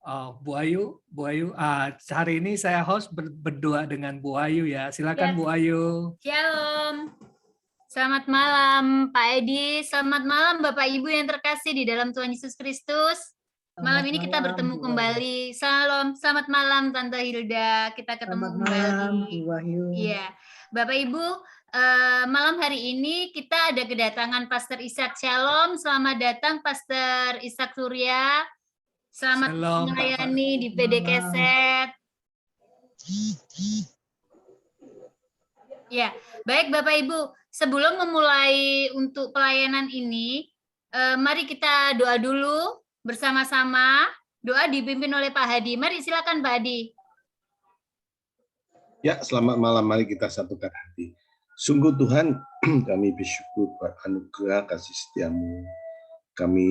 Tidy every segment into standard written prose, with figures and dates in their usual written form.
Oh, Bu Ayu, hari ini saya host berdua dengan Bu Ayu ya. Silakan Ya. Bu Ayu. Shalom. Selamat malam Pak Edi, selamat malam Bapak Ibu yang terkasih di dalam Tuhan Yesus Kristus. Malam ini kita bertemu kembali. Selamat malam Tante Hilda, kita ketemu kembali. Bu Wahyu. Iya, Bapak Ibu, malam hari ini kita ada kedatangan Pastor Ishak. Shalom, selamat datang Pastor Ishak Surya. Selamat Shalom, Pak melayani di PD Keset. Ya, baik Bapak Ibu. Sebelum memulai untuk pelayanan ini, mari kita doa dulu bersama-sama. Doa dipimpin oleh Pak Hadi. Mari silakan Pak Hadi. Ya, selamat malam. Mari kita satukan hati. Sungguh Tuhan, kami bersyukur buat anugerah kasih setiamu. Kami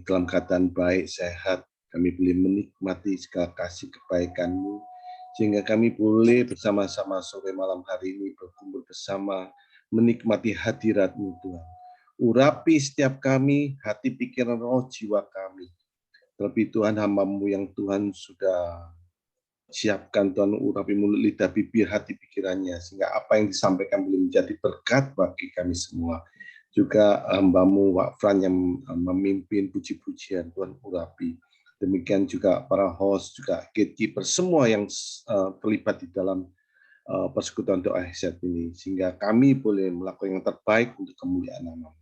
dalam keadaan baik, sehat. Kami boleh menikmati segala kasih kebaikan-Mu. Sehingga kami boleh bersama-sama sore malam hari ini berkumpul bersama, menikmati hadirat-Mu Tuhan. Urapi setiap kami, hati, pikiran, roh, jiwa kami. Terlebih Tuhan, hamba-Mu yang Tuhan sudah siapkan, Tuhan, urapi mulut, lidah, bibir, hati, pikirannya. Sehingga apa yang disampaikan boleh menjadi berkat bagi kami semua. Juga hamba-Mu, Wak Fran, yang memimpin puji-pujian, Tuhan urapi. Demikian juga para host, juga gatekeeper, semua yang terlibat di dalam persekutuan doa Hesed ini. Sehingga kami boleh melakukan yang terbaik untuk kemuliaan nama-Mu.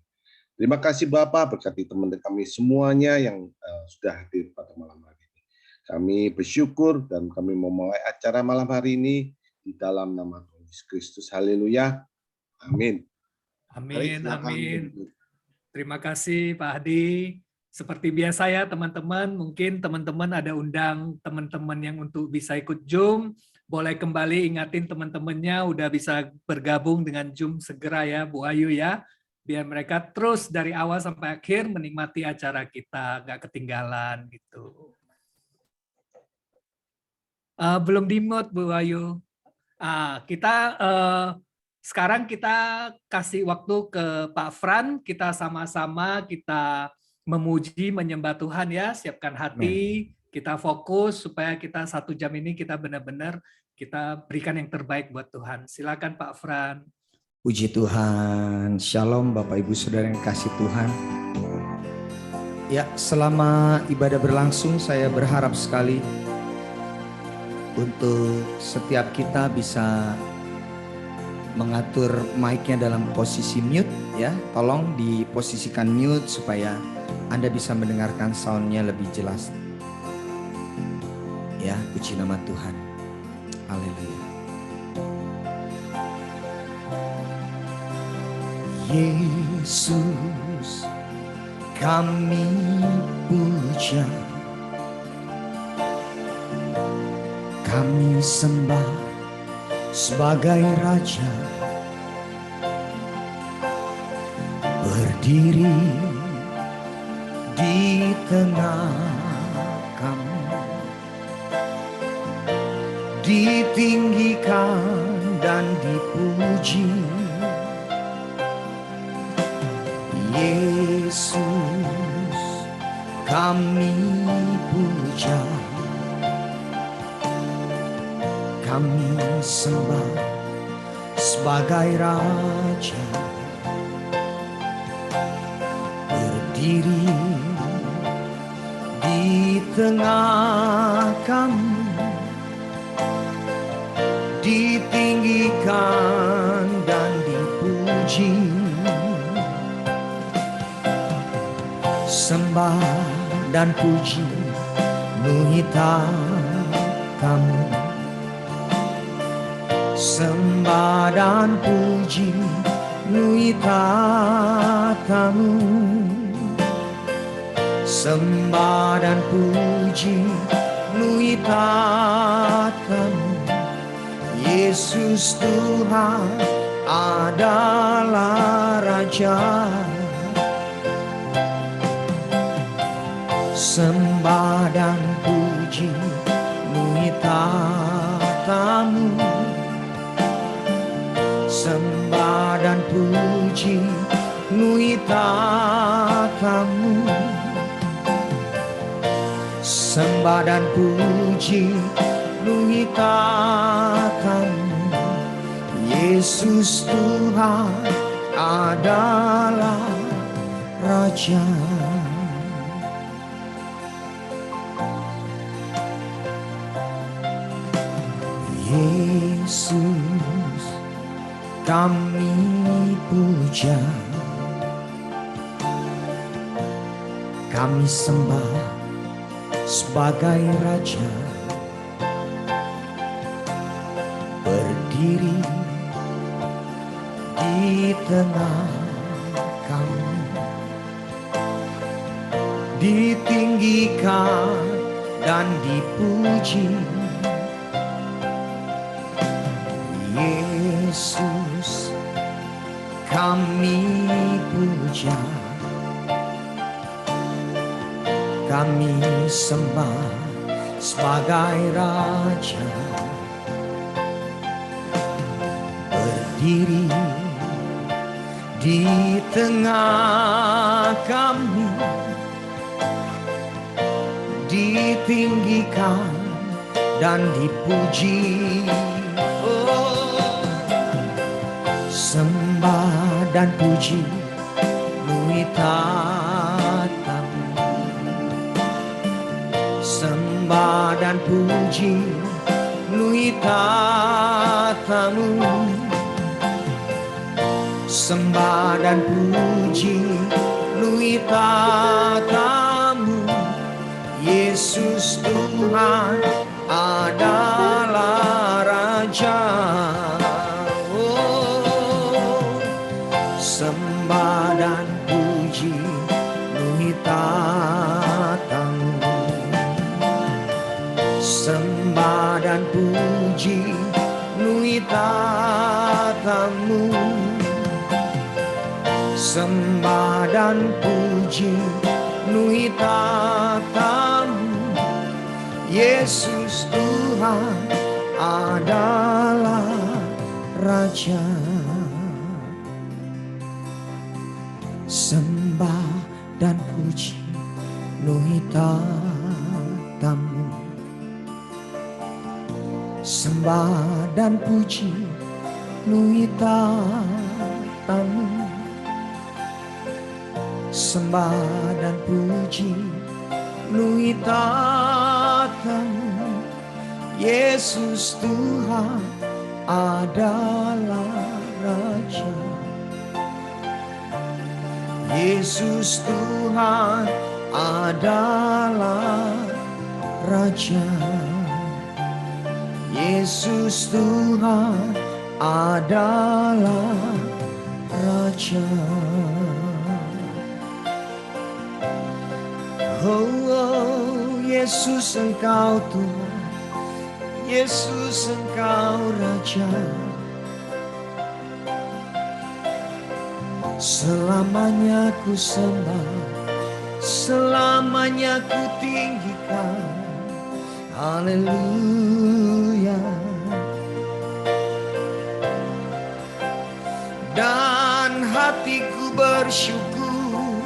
Terima kasih Bapak, berkati teman-teman kami semuanya yang sudah hadir pada malam hari ini. Kami bersyukur dan kami memulai acara malam hari ini di dalam nama Tuhan Yesus Kristus. Haleluya. Amin. Amin, amin. Terima kasih Pak Hadi. Seperti biasa ya teman-teman, mungkin teman-teman ada undang teman-teman yang untuk bisa ikut Zoom, boleh kembali ingatin teman-temannya udah bisa bergabung dengan Zoom segera ya Bu Ayu ya, biar mereka terus dari awal sampai akhir menikmati acara kita, nggak ketinggalan gitu. Belum di-mute Bu Ayu. Sekarang kita kasih waktu ke Pak Fran, kita sama-sama kita memuji, menyembah Tuhan ya, siapkan hati, kita fokus supaya kita 1 jam ini kita benar-benar kita berikan yang terbaik buat Tuhan. Silakan Pak Fran. Puji Tuhan, Shalom Bapak Ibu Saudara yang kasih Tuhan. Ya, selama ibadah berlangsung saya berharap sekali untuk setiap kita bisa mengatur mic-nya dalam posisi mute ya. Tolong diposisikan mute supaya Anda bisa mendengarkan sound-nya lebih jelas. Ya, puji nama Tuhan. Haleluya. Yesus kami puja, kami sembah sebagai Raja, berdiri di tengah kami, ditinggikan dan dipuji. Yesus kami puja, kami sembah sebagai Raja, berdiri di tengah kami, ditinggikan dan dipuji. Sembah dan puji nuhita kamu, sembah dan puji nuhita kamu, sembah dan puji nuhita kamu. Yesus Tuhan adalah Raja, sembah dan puji nuhita kamu, sembah dan puji nuhita kamu, sembah dan puji penuhi tatamu. Yesus Tuhan adalah Raja. Yesus kami puja, kami sembah sebagai Raja. Berdiri di tengah kami, ditinggikan dan dipuji. Yesus kami puja, kami sembah sebagai Raja. Berdiri di tengah kami, ditinggikan dan dipuji. Oh, sembah dan puji penuhi tatamu. Sembah dan puji penuhi tatamu. Sembah dan puji penuhi tatamu. Yesus Tuhan adalah Raja. Oh, sembah dan puji penuhi tatamu. Sembah dan puji penuhi tatamu. Sembah dan puji penuhi tatamu. Yesus Tuhan adalah Raja. Sembah dan puji penuhi tatamu. Sembah dan puji penuhi tatamu. Sembah dan puji penuhi tatamu. Yesus Tuhan adalah Raja. Yesus Tuhan adalah Raja. Yesus Tuhan adalah Raja. Oh, Yesus Engkau Tuhan, Yesus Engkau Raja. Selamanya ku sembah, selamanya ku tinggikan. Haleluya. Dan hatiku bersyukur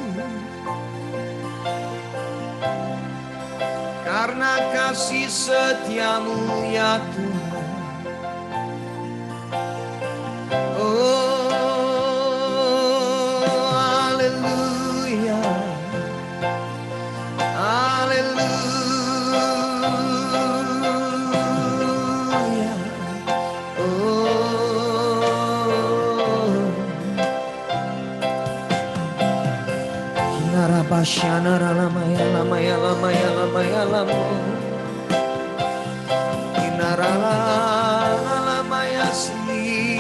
karena kasih setiamu ya Tuhan. Oh, haleluya, haleluya. Oh, Kinarabashana ralamaya lamaya lamaya lamaya lamu. Kinaralamaya sli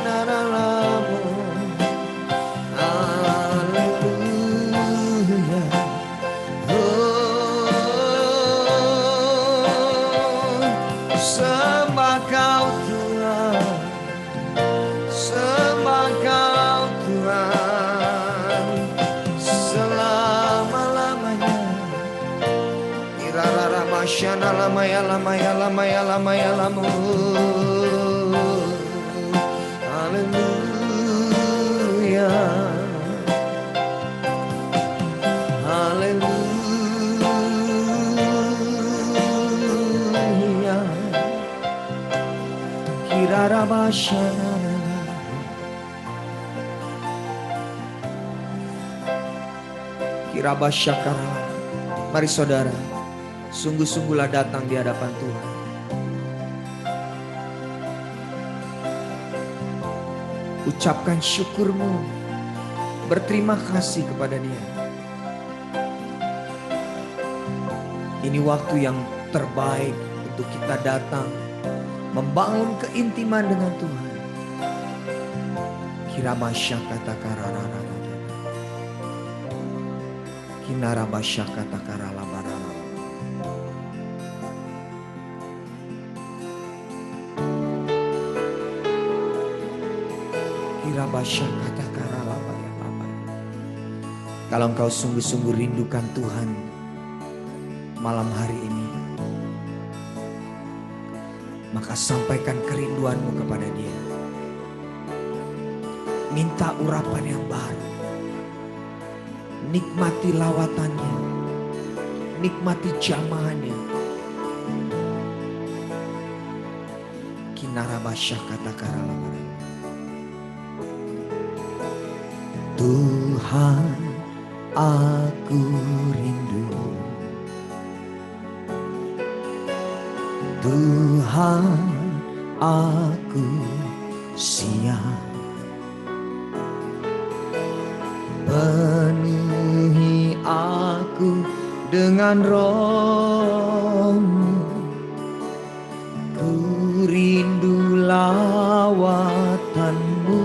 naralamu. Haleluya. Oh, sembah Kau Tuhan, sembah Kau Tuhan selama-lamanya. Irararamasya lamaya lamaya lamaya lamaya lamu. Haleluya, haleluya. Mari saudara, sungguh-sungguhlah datang di hadapan Tuhan. Ucapkan syukurmu, berterima kasih kepada Dia. Ini waktu yang terbaik untuk kita datang membangun keintiman dengan Tuhan. Kiramasyakatakararara. Kinarabasyakatakaralabarara. Kirabasyakatakaralabarara. Kalau engkau sungguh-sungguh rindukan Tuhan malam hari ini, maka sampaikan kerinduanmu kepada Dia. Minta urapan yang baru. Nikmati lawatannya, nikmati jamahannya. Kinarabasyakatakaralabarara. Tuhan, aku rindu. Tuhan, aku siap. Penuhi aku dengan Roh-Mu. Ku rindu lawatan-Mu.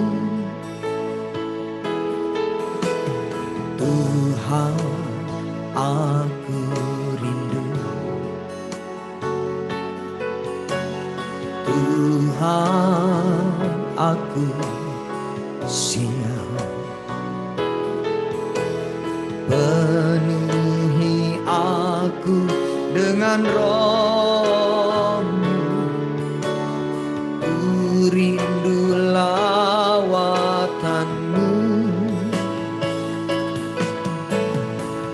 Tuhan, aku rindu. Tuhan, aku siap. Penuhi aku dengan Roh-Mu. Ku rindu lawatan-Mu.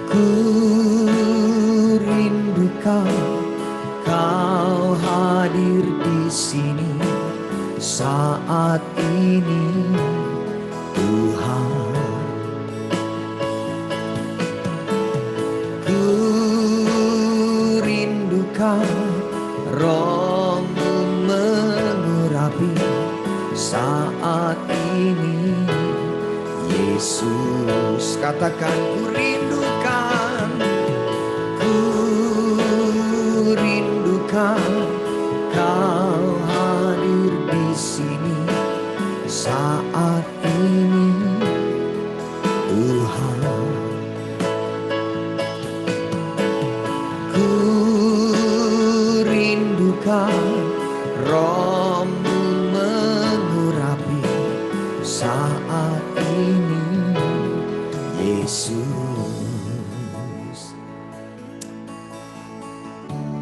Ku rindukan Kau hadir di sini saat ini, Tuhan. Roh-Mu mengurapi saat ini, Yesus. Katakan, ku rindukan, ku rindukan Kau hadir di sini saat ini, Tuhan. Roh-Mu mengurapi saat ini, Yesus.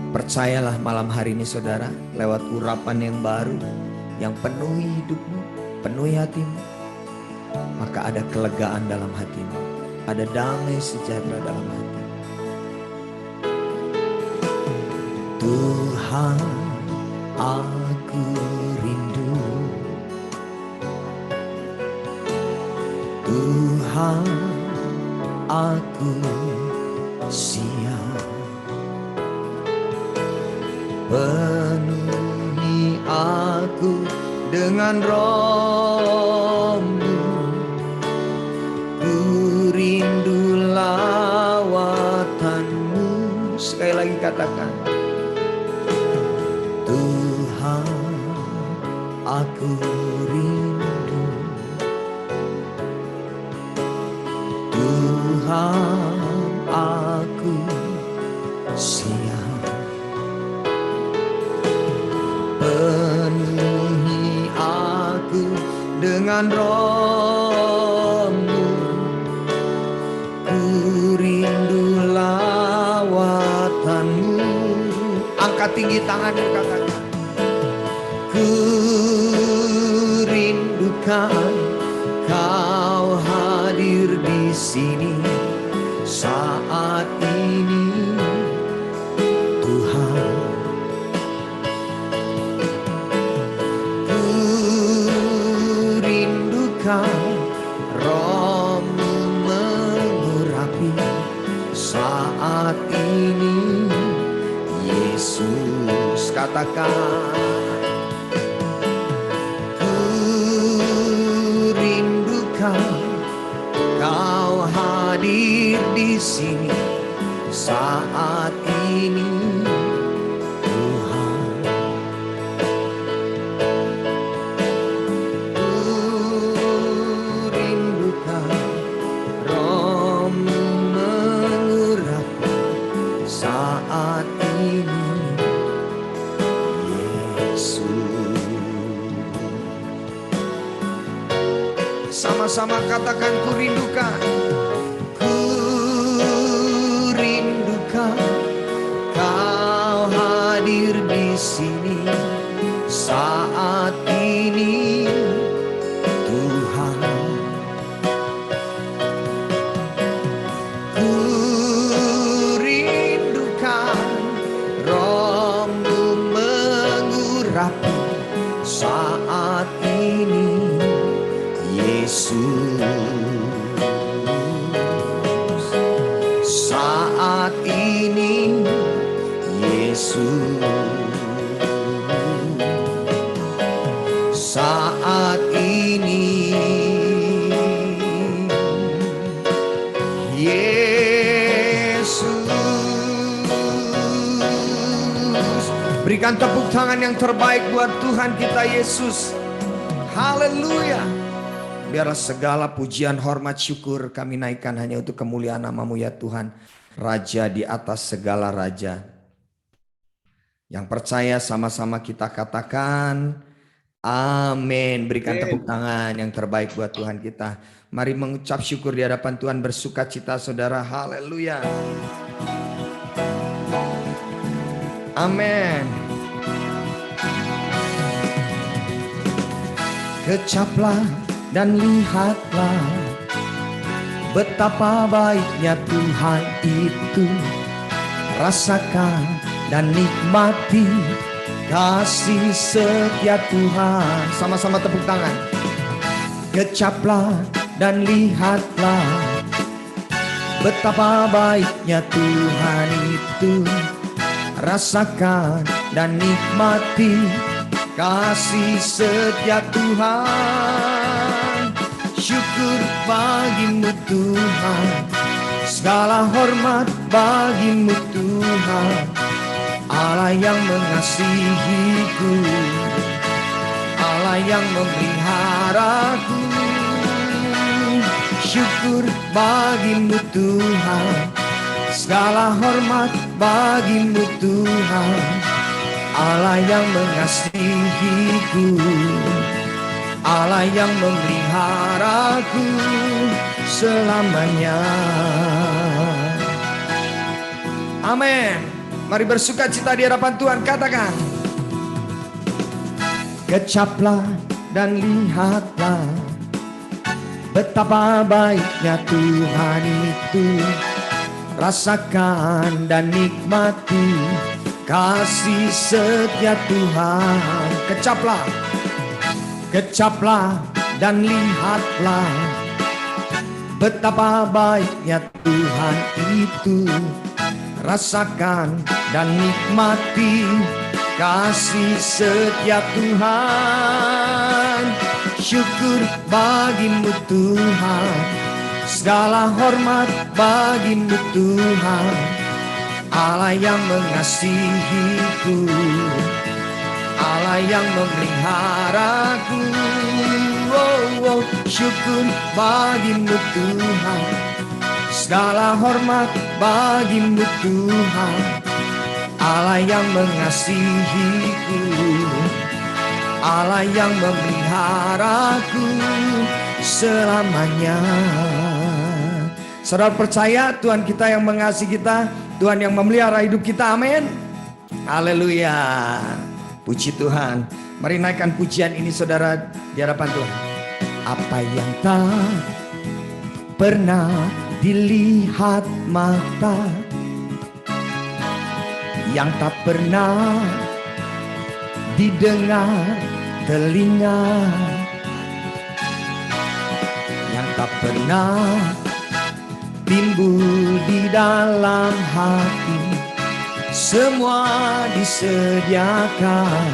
Percayalah malam hari ini saudara, lewat urapan yang baru yang penuhi hidupmu, penuhi hatimu, maka ada kelegaan dalam hatimu, ada damai sejahtera dalam hati. Tuhan, aku rindu. Tuhan, aku siap. Penuhi aku dengan Roh-Mu. Ku rindu lawatan-Mu. Sekali lagi katakan, aku rindu. Tuhan, aku siap. Penuhi aku dengan Roh-Mu. Ku rindu lawatan-Mu. Angkat tinggi tanganmu, katakan, ku rindukan Kau hadir di sini saat ini, Tuhan. Ku katakan, ku rindukan Kau hadir di sini saat ini, Tuhan. Ku rindukan Roh-Mu mengurapi saat ini, Yesus. Sama-sama katakan, ku rindukan. Ku rindukan Kau hadir di sini saat ini, Tuhan. Ku rindukan Roh-Mu mengurapi saat ini, Yesus. Saat ini, Yesus. Saat ini, Yesus. Berikan tepuk tangan yang terbaik buat Tuhan kita Yesus. Haleluya. Biarlah segala pujian, hormat, syukur kami naikkan hanya untuk kemuliaan nama-Mu ya Tuhan. Raja di atas segala raja. Yang percaya sama-sama kita katakan amin. Berikan tepuk tangan yang terbaik buat Tuhan kita. Mari mengucap syukur di hadapan Tuhan, bersuka cita saudara. Haleluya. Amin. Kecaplah dan lihatlah betapa baiknya Tuhan itu. Rasakan dan nikmati kasih setia Tuhan. Sama-sama tepuk tangan. Kecaplah dan lihatlah betapa baiknya Tuhan itu. Rasakan dan nikmati kasih setia Tuhan. Syukur bagimu Tuhan, segala hormat bagimu Tuhan, Allah yang mengasihiku, Allah yang memeliharaku. Syukur bagimu Tuhan, segala hormat bagimu Tuhan, Allah yang mengasihiku, Allah yang memeliharaku selamanya. Amin. Mari bersuka cita di hadapan Tuhan. Katakan, kecaplah dan lihatlah betapa baiknya Tuhan itu. Rasakan dan nikmati kasih setia Tuhan. Kecaplah, kecaplah dan lihatlah betapa baiknya Tuhan itu. Rasakan dan nikmati kasih setia Tuhan. Syukur bagimu Tuhan, segala hormat bagimu Tuhan, Allah yang mengasihiku, Allah yang memeliharaku. Oh, syukur bagimu Tuhan, segala hormat bagimu Tuhan, Allah yang mengasihiku, Allah yang memeliharaku selamanya. Saudara percaya Tuhan kita yang mengasihi kita, Tuhan yang memelihara hidup kita. Amin. Haleluya. Puji Tuhan. Mari naikkan pujian ini saudara di hadapan Tuhan. Apa yang tak pernah dilihat mata, yang tak pernah didengar telinga, yang tak pernah timbul di dalam hati, semua disediakan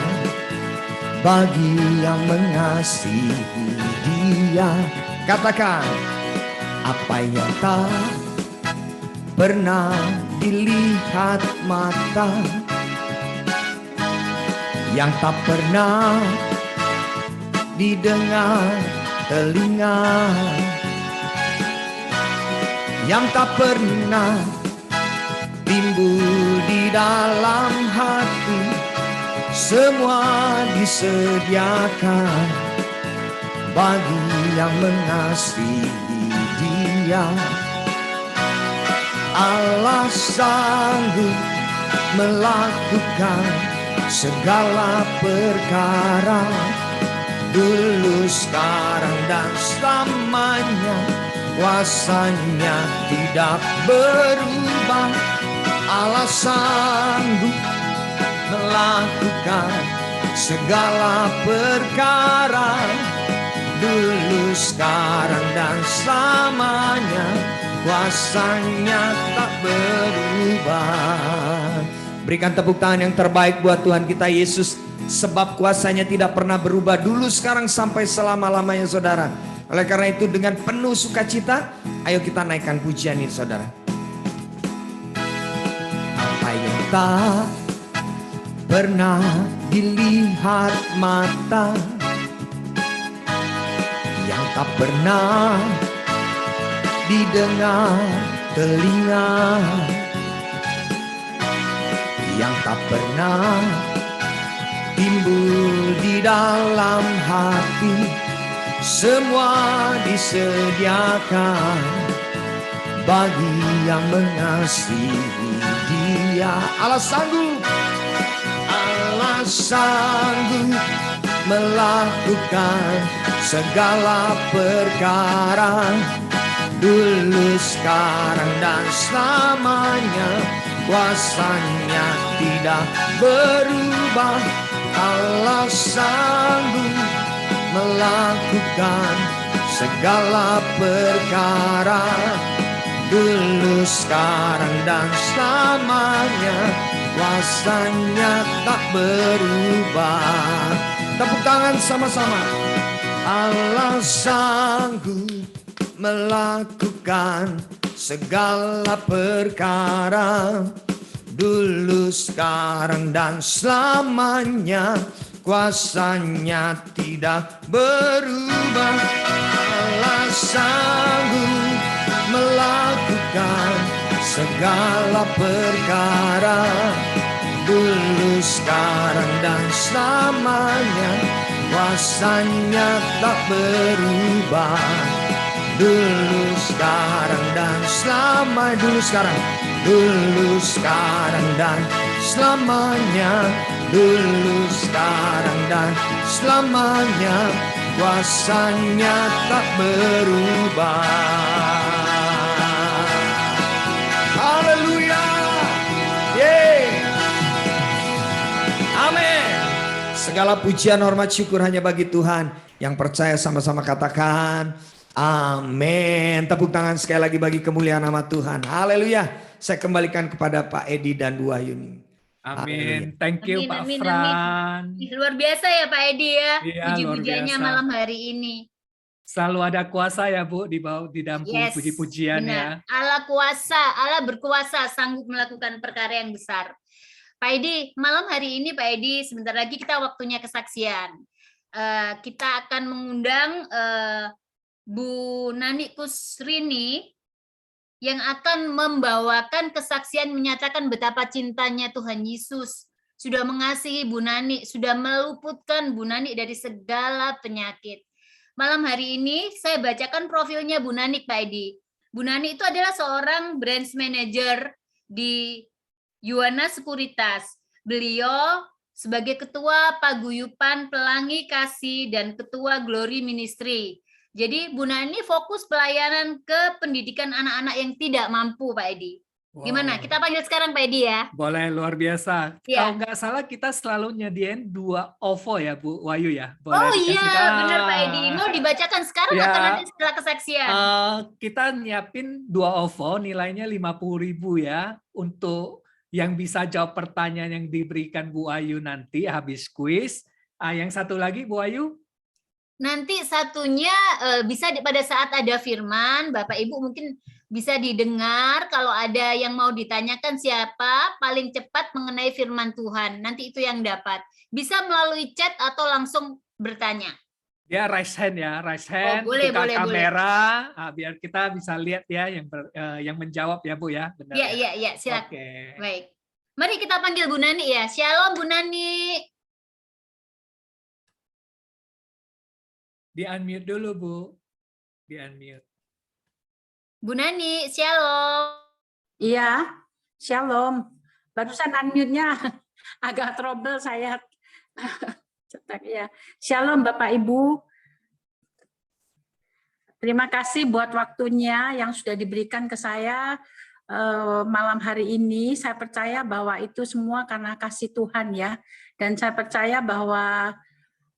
bagi yang mengasihi Dia. Katakan, apa yang tak pernah dilihat mata, yang tak pernah didengar telinga, yang tak pernah timbul di dalam hati, semua disediakan bagi yang mengasihi Dia. Allah sanggup melakukan segala perkara, dulu, sekarang, dan selamanya. Kuasanya tidak berubah. Allah sanggup melakukan segala perkara, dulu, sekarang, dan selamanya. Kuasanya tak berubah. Berikan tepuk tangan yang terbaik buat Tuhan kita Yesus, sebab kuasanya tidak pernah berubah, dulu, sekarang, sampai selama-lamanya, saudara. Oleh karena itu, dengan penuh sukacita, ayo kita naikkan pujian ini, saudara. Apa yang tak pernah dilihat mata, yang tak pernah didengar telinga, yang tak pernah timbul di dalam hati, semua disediakan bagi yang mengasihi Dia. Allah sanggup melakukan segala perkara, dulu, sekarang, dan selamanya. Kuasanya tidak berubah. Allah sanggup melakukan segala perkara, dulu, sekarang, dan selamanya. Kuasanya tak berubah. Tepuk tangan sama-sama. Allah sanggup melakukan segala perkara, dulu, sekarang, dan selamanya. Kuasanya tidak berubah. Allah sanggup melakukan segala perkara, dulu, sekarang, dan selamanya. Kuasanya tak berubah, dulu, sekarang, dan selamanya. Dulu, sekarang, dan selamanya. Dulu, sekarang, dan selamanya. Kuasanya tak berubah. Haleluya. Amin. Segala pujian, hormat, syukur hanya bagi Tuhan. Yang percaya sama-sama katakan amin. Tepuk tangan sekali lagi bagi kemuliaan nama Tuhan. Haleluya. Saya kembalikan kepada Pak Edi dan Bu Wahyuni. Amin. Thank you, Pak Amin. Fran. Luar biasa ya Pak Edi ya, Iya, puji-pujiannya luar biasa. malam hari ini. Selalu ada kuasa ya, Bu, di dalam Yes, puji-pujian ya. benar. Allah kuasa, Allah berkuasa, sanggup melakukan perkara yang besar. Pak Edi, malam hari ini Pak Edi, sebentar lagi kita waktunya kesaksian. Kita akan mengundang Bu Nani Kusrini yang akan membawakan kesaksian menyatakan betapa cintanya Tuhan Yesus sudah mengasihi Bu Nani, sudah meluputkan Bu Nani dari segala penyakit. Malam hari ini saya bacakan profilnya Bu Nani, Pak Edi. Bu Nani itu adalah seorang branch manager di Yuana Sekuritas. Beliau sebagai ketua paguyupan Pelangi Kasih dan ketua Glory Ministry. Jadi Bu Nani fokus pelayanan ke pendidikan anak-anak yang tidak mampu, Pak Edi. Wow. Gimana? Kita panggil sekarang Pak Edi ya. Boleh, luar biasa. Ya. Kalau nggak salah kita selalu nyediain 2 OVO ya, Bu Wahyu ya. Boleh Oh dikasih iya, tahu. benar Pak Edi. Mau dibacakan sekarang Ya. atau nanti setelah kesaksian? Kita nyiapin 2 OVO nilainya 50.000 ya untuk yang bisa jawab pertanyaan yang diberikan Bu Ayu nanti habis kuis. Yang satu lagi Bu Ayu? Nanti satunya bisa pada saat ada firman, Bapak Ibu mungkin bisa didengar kalau ada yang mau ditanyakan siapa paling cepat mengenai firman Tuhan. Nanti itu yang dapat. Bisa melalui chat atau langsung bertanya. Ya, raise hand ya, raise hand, boleh, buka boleh, kamera, biar kita bisa lihat ya yang menjawab ya Bu ya, benar Iya, ya? iya, iya, silakan. Oke. Baik. Mari kita panggil Bu Nani ya. Shalom Bu Nani. Di-unmute dulu Bu. Di-unmute. Bu Nani, shalom. Iya, shalom. Barusan unmute-nya agak trouble saya. Cetak ya. Shalom Bapak Ibu. Terima kasih buat waktunya yang sudah diberikan ke saya malam hari ini. Saya percaya bahwa itu semua karena kasih Tuhan ya. Dan saya percaya bahwa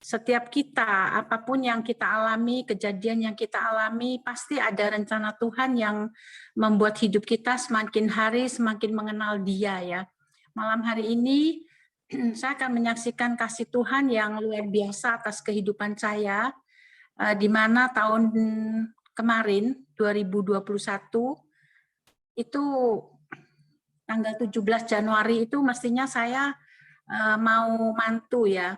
setiap kita, apapun yang kita alami, kejadian yang kita alami, pasti ada rencana Tuhan yang membuat hidup kita semakin hari semakin mengenal Dia ya. Malam hari ini saya akan menyaksikan kasih Tuhan yang luar biasa atas kehidupan saya, di mana tahun kemarin 2021 itu tanggal 17 Januari itu mestinya saya mau mantu ya.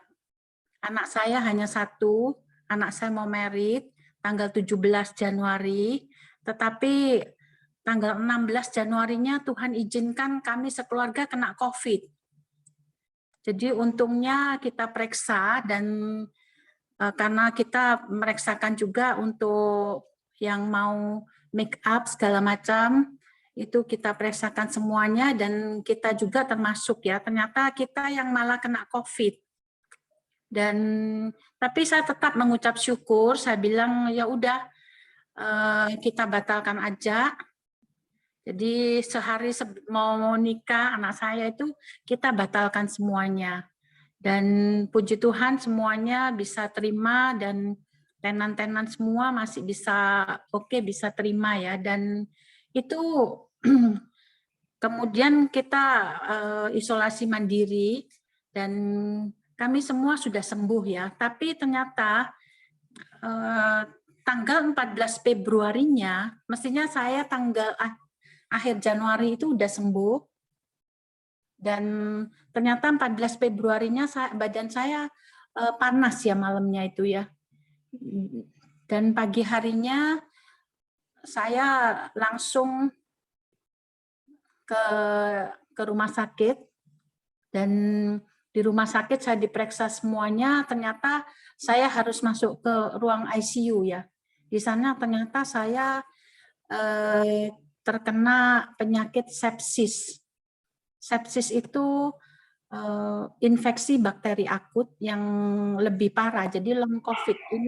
Anak saya hanya satu, anak saya mau merit tanggal 17 Januari, tetapi tanggal 16 Januarinya Tuhan izinkan kami sekeluarga kena COVID. Jadi untungnya kita periksa dan karena kita mereksakan juga untuk yang mau make up segala macam, itu kita periksakan semuanya dan kita juga termasuk ya, ternyata kita yang malah kena COVID. Dan tapi saya tetap mengucap syukur, saya bilang ya udah kita batalkan aja. Jadi sehari mau nikah anak saya itu kita batalkan semuanya. Dan puji Tuhan semuanya bisa terima dan tenan-tenan semua masih bisa bisa terima ya. Dan itu kemudian kita isolasi mandiri dan kami semua sudah sembuh ya. Tapi ternyata tanggal 14 Februarinya mestinya saya akhir Januari itu udah sembuh. Dan ternyata 14 Februarinya badan saya panas ya malamnya itu ya. Dan pagi harinya saya langsung ke rumah sakit dan di rumah sakit saya diperiksa semuanya, ternyata saya harus masuk ke ruang ICU ya. Di sana ternyata saya terkena penyakit sepsis. Sepsis itu infeksi bakteri akut yang lebih parah. Jadi long COVID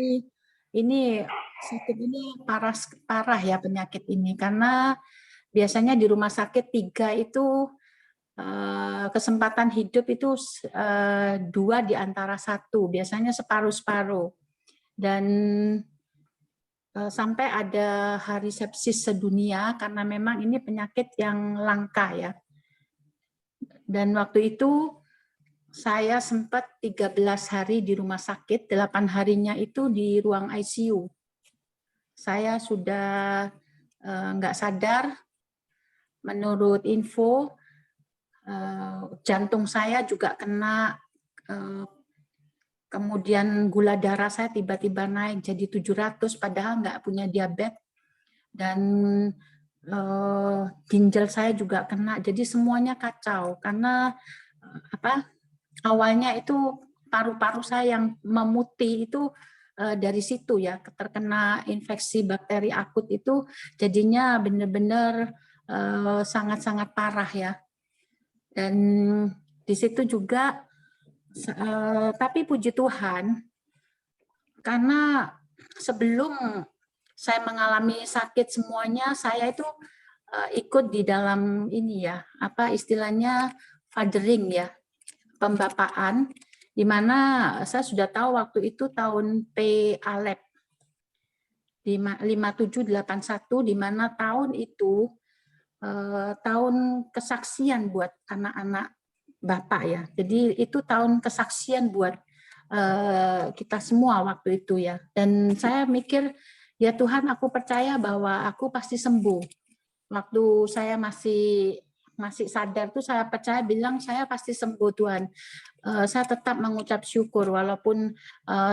ini sakit ini parah ya penyakit ini, karena biasanya di rumah sakit 3 itu kesempatan hidup itu 2 di antara 1, biasanya separuh-separuh. Dan sampai ada hari sepsis sedunia karena memang ini penyakit yang langka ya. Dan waktu itu saya sempat 13 hari di rumah sakit, 8 harinya itu di ruang ICU. Saya sudah nggak sadar, menurut info jantung saya juga kena, kemudian gula darah saya tiba-tiba naik jadi 700 padahal nggak punya diabetes, dan ginjal saya juga kena, jadi semuanya kacau karena awalnya itu paru-paru saya yang memutih itu dari situ ya, terkena infeksi bakteri akut itu jadinya benar-benar sangat-sangat parah ya. Dan di situ juga tapi puji Tuhan karena sebelum saya mengalami sakit semuanya, saya itu ikut di dalam ini ya, istilahnya fathering ya, pembapaan, di mana saya sudah tahu waktu itu tahun P-ALEP 5781, di mana tahun itu tahun kesaksian buat anak-anak Bapak ya. Jadi itu tahun kesaksian buat kita semua waktu itu ya. Dan saya mikir, ya Tuhan, aku percaya bahwa aku pasti sembuh. Waktu saya masih sadar tuh saya percaya, bilang saya pasti sembuh Tuhan. Saya tetap mengucap syukur walaupun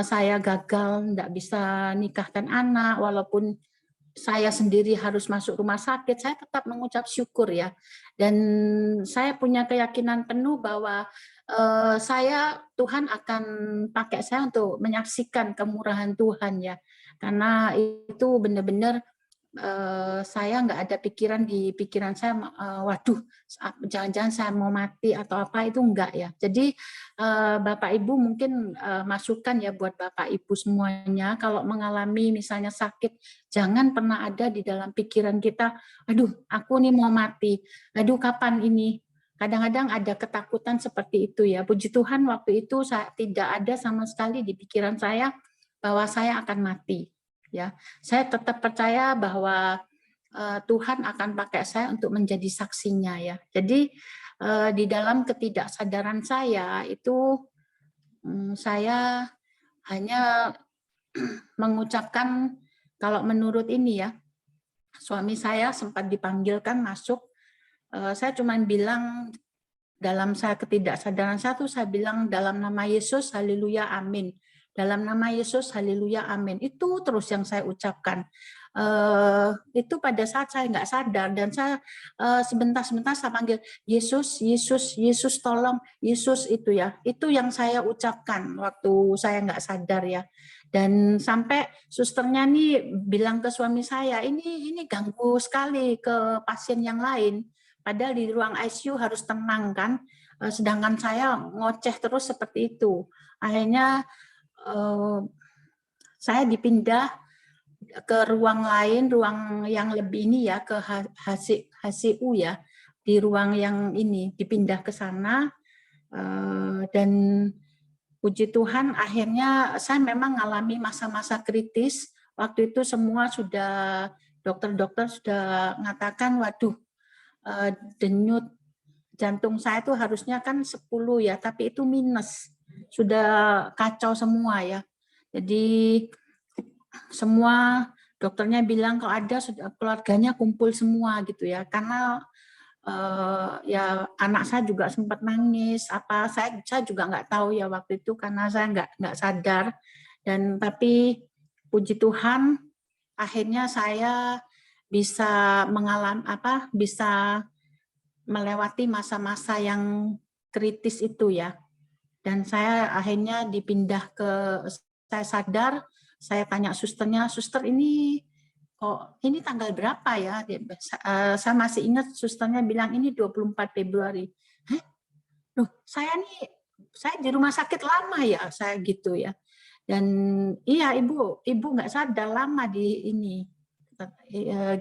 saya gagal, tidak bisa nikahkan anak, walaupun saya sendiri harus masuk rumah sakit, saya tetap mengucap syukur ya. Dan saya punya keyakinan penuh bahwa Tuhan akan pakai saya untuk menyaksikan kemurahan Tuhan ya. Karena itu benar-benar saya nggak ada pikiran di pikiran saya, waduh, jangan-jangan saya mau mati atau apa, itu enggak ya. Jadi Bapak Ibu mungkin masukan ya buat Bapak Ibu semuanya, kalau mengalami misalnya sakit, jangan pernah ada di dalam pikiran kita, aduh, aku nih mau mati, aduh, kapan ini. Kadang-kadang ada ketakutan seperti itu ya. Puji Tuhan waktu itu saya tidak ada sama sekali di pikiran saya bahwa saya akan mati. Ya, saya tetap percaya bahwa Tuhan akan pakai saya untuk menjadi saksinya ya. Jadi di dalam ketidaksadaran saya itu saya hanya mengucapkan, kalau menurut ini ya, suami saya sempat dipanggilkan masuk, saya cuma bilang dalam saya ketidaksadaran saya tuh, saya bilang dalam nama Yesus, haleluya, amin. Dalam nama Yesus, haleluya, amin. Itu terus yang saya ucapkan. Itu pada saat saya nggak sadar, dan saya sebentar-sebentar saya panggil Yesus, Yesus, Yesus tolong, Yesus, itu ya. Itu yang saya ucapkan waktu saya nggak sadar ya. Dan sampai susternya nih bilang ke suami saya, ini ganggu sekali ke pasien yang lain. Padahal di ruang ICU harus tenang kan. Sedangkan saya ngoceh terus seperti itu. Akhirnya saya dipindah ke ruang lain, ruang yang lebih ini ya, ke HCU ya, di ruang yang ini dipindah ke sana, dan puji Tuhan akhirnya saya memang mengalami masa-masa kritis. Waktu itu semua sudah, dokter-dokter sudah mengatakan, waduh, denyut jantung saya itu harusnya kan 10 ya, tapi itu minus. Sudah kacau semua ya. Jadi semua dokternya bilang kalau ada keluarganya kumpul semua gitu ya. Karena ya anak saya juga sempat nangis, apa saya juga nggak tahu ya waktu itu karena saya nggak sadar. Dan tapi puji Tuhan akhirnya saya bisa bisa melewati masa-masa yang kritis itu ya. Dan saya akhirnya dipindah saya sadar, saya tanya susternya, suster ini kok ini tanggal berapa ya? Saya masih ingat susternya bilang ini 24 Februari. Hah? Loh, saya di rumah sakit lama ya, saya gitu ya. Dan iya ibu nggak sadar lama di ini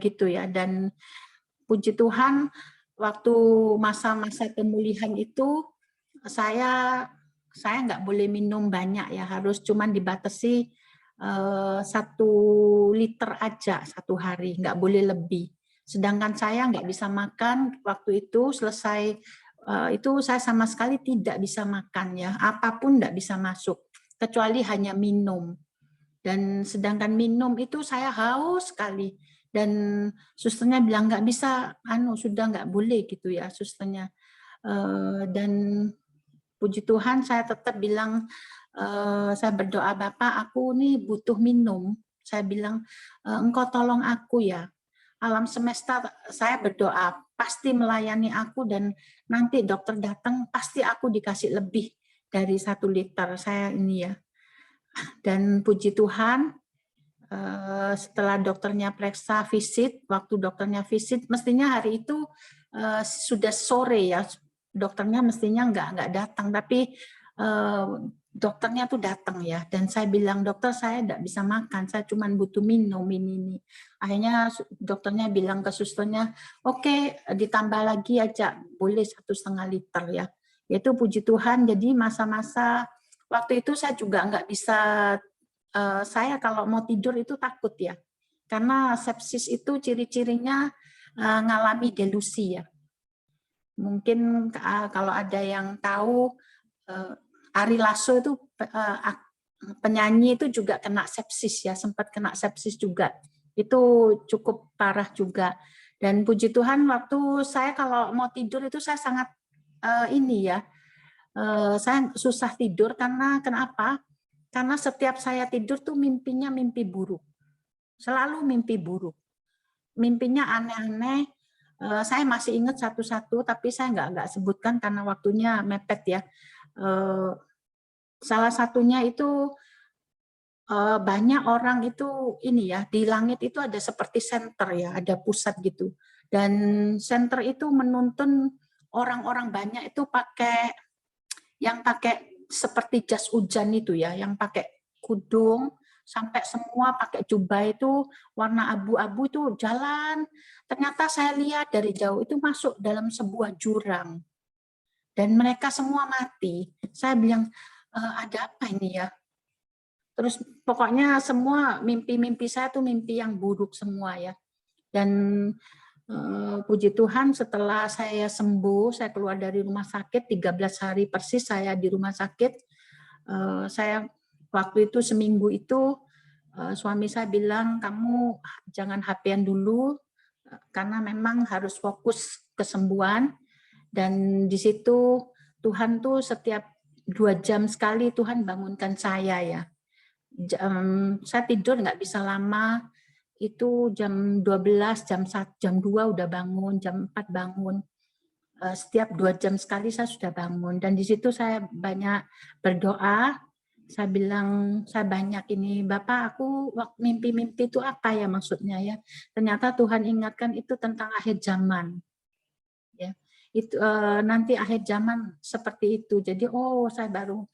gitu ya. Dan puji Tuhan waktu masa-masa pemulihan itu saya nggak boleh minum banyak ya, harus cuman dibatasi 1 liter aja satu hari, nggak boleh lebih. Sedangkan saya nggak bisa makan waktu itu, selesai itu saya sama sekali tidak bisa makan ya, apapun nggak bisa masuk kecuali hanya minum. Dan sedangkan minum itu saya haus sekali. Dan susternya bilang nggak bisa, sudah nggak boleh gitu ya susternya. Dan puji Tuhan saya tetap bilang, saya berdoa, Bapak aku nih butuh minum. Saya bilang, Engkau tolong aku ya. Alam semesta saya berdoa, pasti melayani aku dan nanti dokter datang, pasti aku dikasih lebih dari 1 liter saya ini ya. Dan puji Tuhan, setelah dokternya periksa visit, waktu dokternya visit, mestinya hari itu sudah sore ya, dokternya mestinya nggak datang, tapi dokternya tuh datang ya, dan saya bilang, dokter saya nggak bisa makan, saya cuma butuh minum ini. Akhirnya dokternya bilang ke susternya, oke, ditambah lagi aja, boleh 1,5 liter ya. Itu puji Tuhan, jadi masa-masa waktu itu saya juga nggak bisa, saya kalau mau tidur itu takut ya, karena sepsis itu ciri-cirinya ngalami delusi ya. Mungkin kalau ada yang tahu, Ari Lasso itu penyanyi itu juga kena sepsis ya, sempat kena sepsis juga. Itu cukup parah juga. Dan puji Tuhan waktu saya kalau mau tidur itu saya sangat saya susah tidur karena kenapa? Karena setiap saya tidur tuh mimpinya mimpi buruk. Selalu mimpi buruk. Mimpinya aneh-aneh. Saya masih ingat satu-satu, tapi saya nggak sebutkan karena waktunya mepet ya. Salah satunya itu banyak orang itu ini ya, di langit itu ada seperti center ya, ada pusat gitu. Dan center itu menuntun orang-orang banyak itu pakai seperti jas hujan itu ya, yang pakai kudung, sampai semua pakai jubah itu warna abu-abu itu jalan. Ternyata saya lihat dari jauh itu masuk dalam sebuah jurang. Dan mereka semua mati. Saya bilang, ada apa ini ya? Terus pokoknya semua mimpi-mimpi saya tuh mimpi yang buruk semua ya. Dan puji Tuhan setelah saya sembuh, saya keluar dari rumah sakit, 13 hari persis saya di rumah sakit. Saya waktu itu seminggu itu suami saya bilang, kamu jangan HP-an dulu karena memang harus fokus kesembuhan. Dan di situ Tuhan tuh setiap 2 jam sekali Tuhan bangunkan saya ya. Saya tidur nggak bisa lama. Itu jam 12, jam 1, jam 2 udah bangun, jam 4 bangun. Setiap 2 jam sekali saya sudah bangun. Dan di situ saya banyak berdoa. Saya bilang, saya banyak ini, Bapak aku mimpi-mimpi itu apa ya maksudnya ya. Ternyata Tuhan ingatkan itu tentang akhir zaman. Ya, itu nanti akhir zaman seperti itu. Jadi saya baru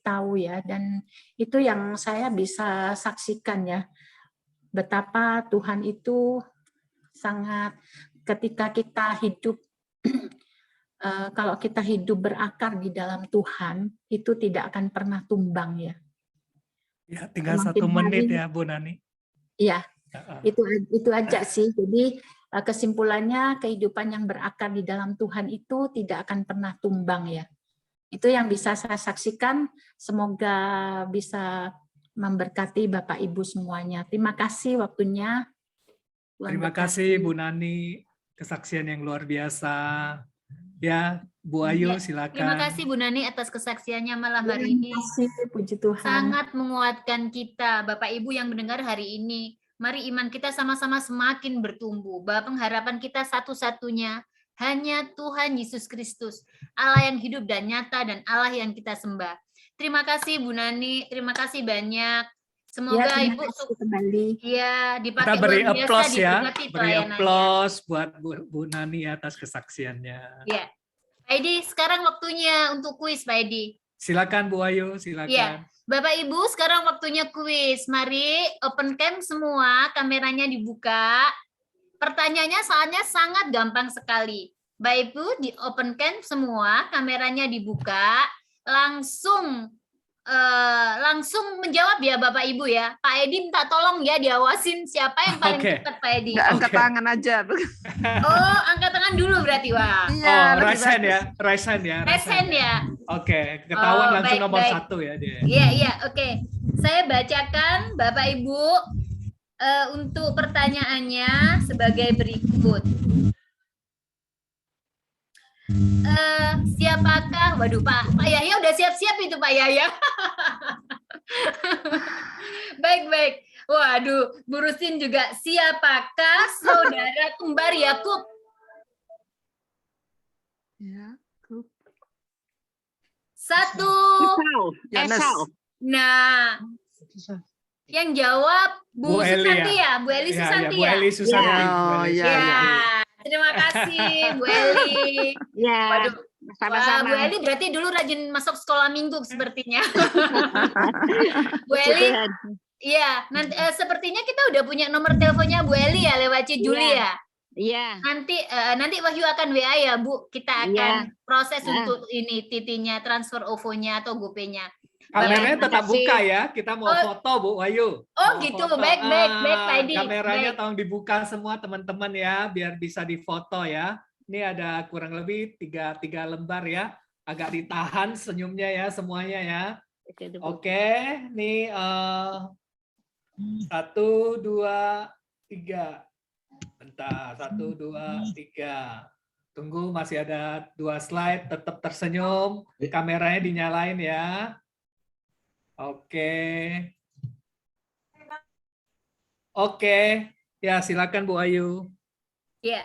tahu ya. Dan itu yang saya bisa saksikan ya. Betapa Tuhan itu sangat, ketika kita hidup, kalau kita hidup berakar di dalam Tuhan, itu tidak akan pernah tumbang ya. Ya, tinggal 1 menit ya Bu Nani. Iya, itu aja sih. Jadi kesimpulannya kehidupan yang berakar di dalam Tuhan itu tidak akan pernah tumbang ya. Itu yang bisa saya saksikan. Semoga bisa memberkati Bapak Ibu semuanya. Terima kasih waktunya. Terima kasih Bu Nani, kesaksian yang luar biasa. Ya, Bu Ayu silakan. Terima kasih Bu Nani atas kesaksiannya malam hari ini. Terima kasih, puji Tuhan. Sangat menguatkan kita, Bapak Ibu yang mendengar hari ini. Mari iman kita sama-sama semakin bertumbuh. Bahwa pengharapan kita satu-satunya hanya Tuhan Yesus Kristus, Allah yang hidup dan nyata dan Allah yang kita sembah. Terima kasih Bu Nani, terima kasih banyak. Semoga Ibu kembali. Ya, dipakai kita beri luar biasa, aplaus ya, beri pelayanannya. aplaus buat Bu Nani atas kesaksiannya. Ya, Pak Edi, sekarang waktunya untuk kuis, Pak Edi. Silakan Bu Ayu, silakan. Ya, Bapak Ibu, sekarang waktunya kuis. Mari open cam semua, kameranya dibuka. Pertanyaannya soalnya sangat gampang sekali. Bapak Ibu, di open cam semua, kameranya dibuka. Langsung menjawab ya Bapak Ibu ya. Pak Edi minta tolong ya diawasin siapa yang paling cepat Pak Edi. Nggak angkat tangan aja. Oh, angkat tangan dulu berarti Wah. Iya, raise hand ya, raise hand ya. Raise hand ya. Oke, ketahuan langsung baik, nomor baik. 1 ya dia. Iya, oke. Saya bacakan Bapak Ibu untuk pertanyaannya sebagai berikut. Siapakah, waduh Pak Yahya udah siap-siap itu Pak Yahya. Baik. Waduh, Bu Rusin juga. Siapakah saudara kembar Yakub? Yakub. 1. Esau. Nah, yang jawab Bu Susanti ya, Bu Eli Susanti ya. Bu Eli Susanti. Oh, Bu Eli. Ya, terima kasih Bu Eli. Ya, Waduh, wah, sama-sama. Bu Eli berarti dulu rajin masuk sekolah minggu sepertinya. Bu Eli, iya, nanti sepertinya kita udah punya nomor teleponnya Bu Eli ya lewat Ci Juli ya. Iya. Nanti Wahyu akan WA ya Bu, kita akan Iya. proses untuk ini titinya, transfer OVO-nya atau GoPay-nya. Kameranya Baik, tetap makasih. buka ya. Kita mau Oh. foto, Bu Wahyu. Oh Mau gitu, foto. baik, Pak Edi. Kameranya Baik. tolong dibuka semua teman-teman ya, biar bisa difoto ya. Ini ada kurang lebih tiga lembar ya. Agak ditahan senyumnya ya semuanya ya. Oke, nih 1, 2, 3. Bentar, 1, 2, 3. Tunggu, masih ada 2 slide. Tetap tersenyum. Kameranya dinyalain ya. Oke. Oke. Ya, silakan Bu Ayu. Ya.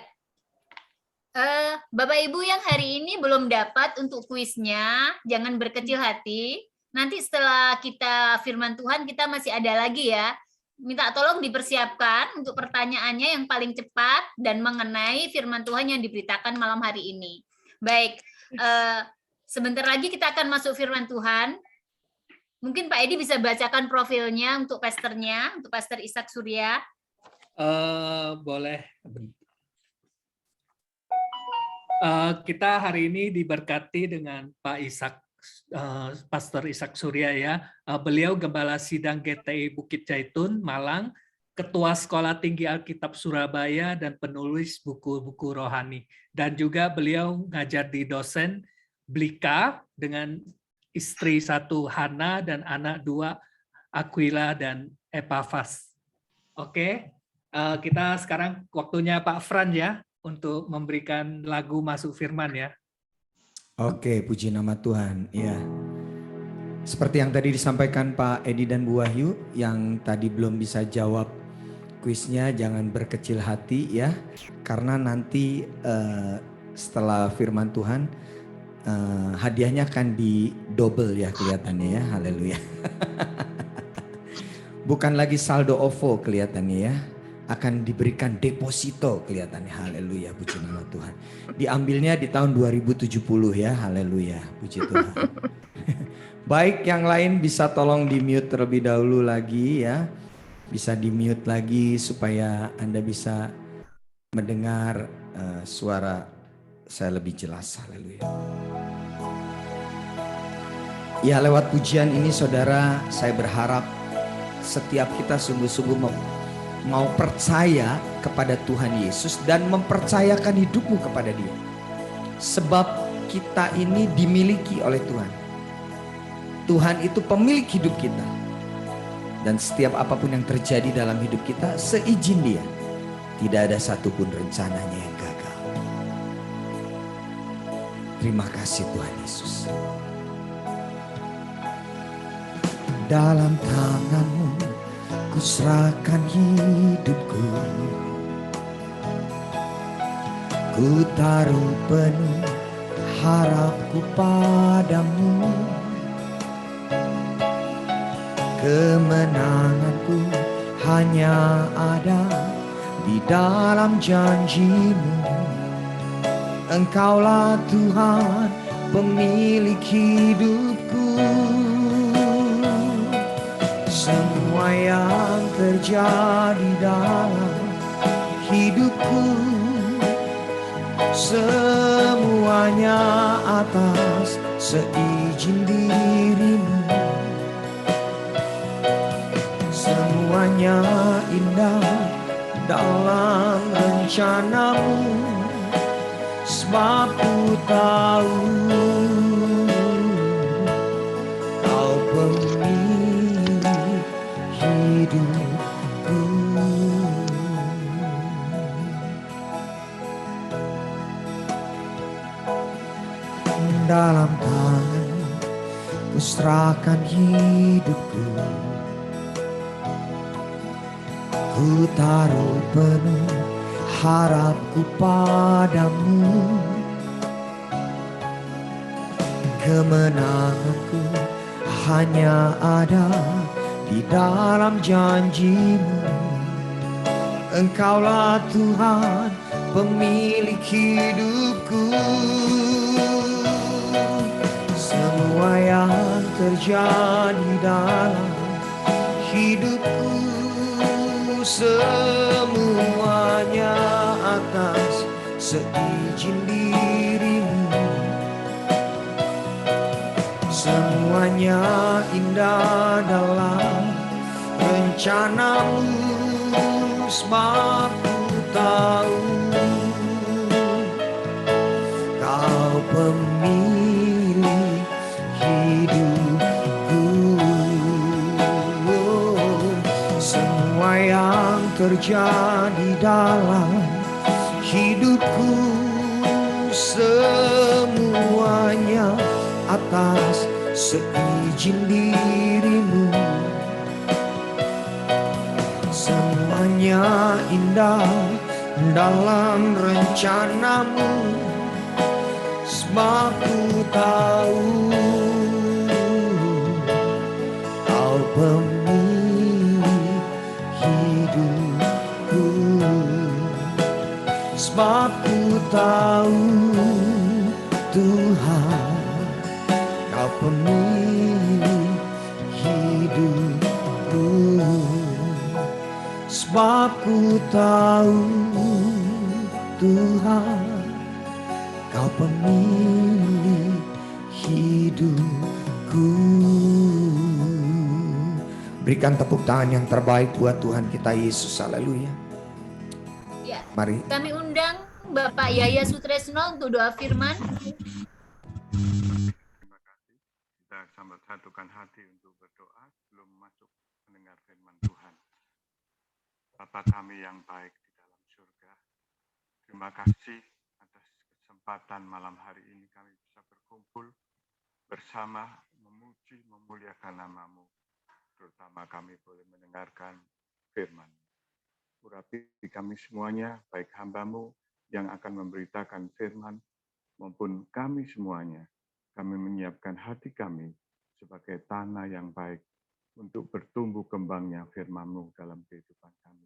Bapak Ibu yang hari ini belum dapat untuk kuisnya, jangan berkecil hati. Nanti setelah kita firman Tuhan, kita masih ada lagi ya. Minta tolong dipersiapkan untuk pertanyaannya yang paling cepat dan mengenai firman Tuhan yang diberitakan malam hari ini. Baik, sebentar lagi kita akan masuk firman Tuhan. Mungkin Pak Edi bisa bacakan profilnya untuk pastornya, untuk Pastor Ishak Surya. Boleh. Kita hari ini diberkati dengan Pak Ishak, Pastor Ishak Surya ya. Beliau Gembala Sidang GTI Bukit Jaitun, Malang, Ketua Sekolah Tinggi Alkitab Surabaya, dan penulis buku-buku rohani. Dan juga beliau ngajar di dosen Blika dengan istri 1 Hana dan anak 2 Aquila dan Epafas. Oke, kita sekarang waktunya Pak Fran ya untuk memberikan lagu masuk firman ya. Oke, puji nama Tuhan. Ya, seperti yang tadi disampaikan Pak Edi dan Bu Wahyu, yang tadi belum bisa jawab kuisnya jangan berkecil hati ya, karena nanti setelah firman Tuhan hadiahnya akan di double ya kelihatannya ya, haleluya. Bukan lagi saldo OVO kelihatannya ya, akan diberikan deposito kelihatannya, haleluya, puji nama Tuhan. Diambilnya di tahun 2070 ya, haleluya, puji Tuhan. Baik, yang lain bisa tolong di mute terlebih dahulu lagi ya. Bisa di mute lagi supaya Anda bisa mendengar suara saya lebih jelas, haleluya. Ya, lewat pujian ini saudara, saya berharap setiap kita sungguh-sungguh mau percaya kepada Tuhan Yesus dan mempercayakan hidupmu kepada Dia. Sebab kita ini dimiliki oleh Tuhan. Tuhan itu pemilik hidup kita. Dan setiap apapun yang terjadi dalam hidup kita seizin Dia. Tidak ada satupun rencananya yang gagal. Terima kasih Tuhan Yesus. Dalam tangan-Mu ku serahkan hidupku. Ku taruh penuh harapku padamu. Kemenanganku hanya ada di dalam janji-Mu. Engkaulah Tuhan pemilik hidupku. Semua yang terjadi dalam hidupku, semuanya atas seizin diri-Mu. Semuanya indah dalam rencana-Mu, sebab ku tahu Kau pemilik hidupku. Dalam tangan-Mu ku serahkan hidupku. Ku taruh penuh harapku padamu. Kemenanganku hanya ada di dalam janji-Mu. Engkaulah Tuhan pemilik hidupku. Semua yang terjadi dalam hidupku, semuanya atas seizin diri-Mu. Semua Semuanya indah dalam rencanamu, sebab ku tahu Kau pemilik hidupku. Semua yang terjadi dalam hidupku, semuanya atas seizin dirimu. Semuanya indah dalam rencanamu, sebab ku tahu Kau pemilik hidupku. Sebab ku tahu Tuhan, Kau pemilik hidupku. Sebab ku tahu Tuhan, Kau pemilik hidupku. Berikan tepuk tangan yang terbaik buat Tuhan kita Yesus. Haleluya. Ya, Mari. kami undang Bapak Yaya Sutresno untuk doa firman. Terima kasih. Kita sama satukan hati untuk berdoa sebelum masuk mendengar firman Tuhan. Bapa kami yang baik di dalam surga, terima kasih atas kesempatan malam hari ini kami bisa berkumpul bersama memuji, memuliakan nama-Mu. Terutama kami boleh mendengarkan firman. Urapi kami semuanya, baik hamba-Mu yang akan memberitakan firman, maupun kami semuanya. Kami menyiapkan hati kami sebagai tanah yang baik untuk bertumbuh kembangnya firman-Mu dalam kehidupan kami.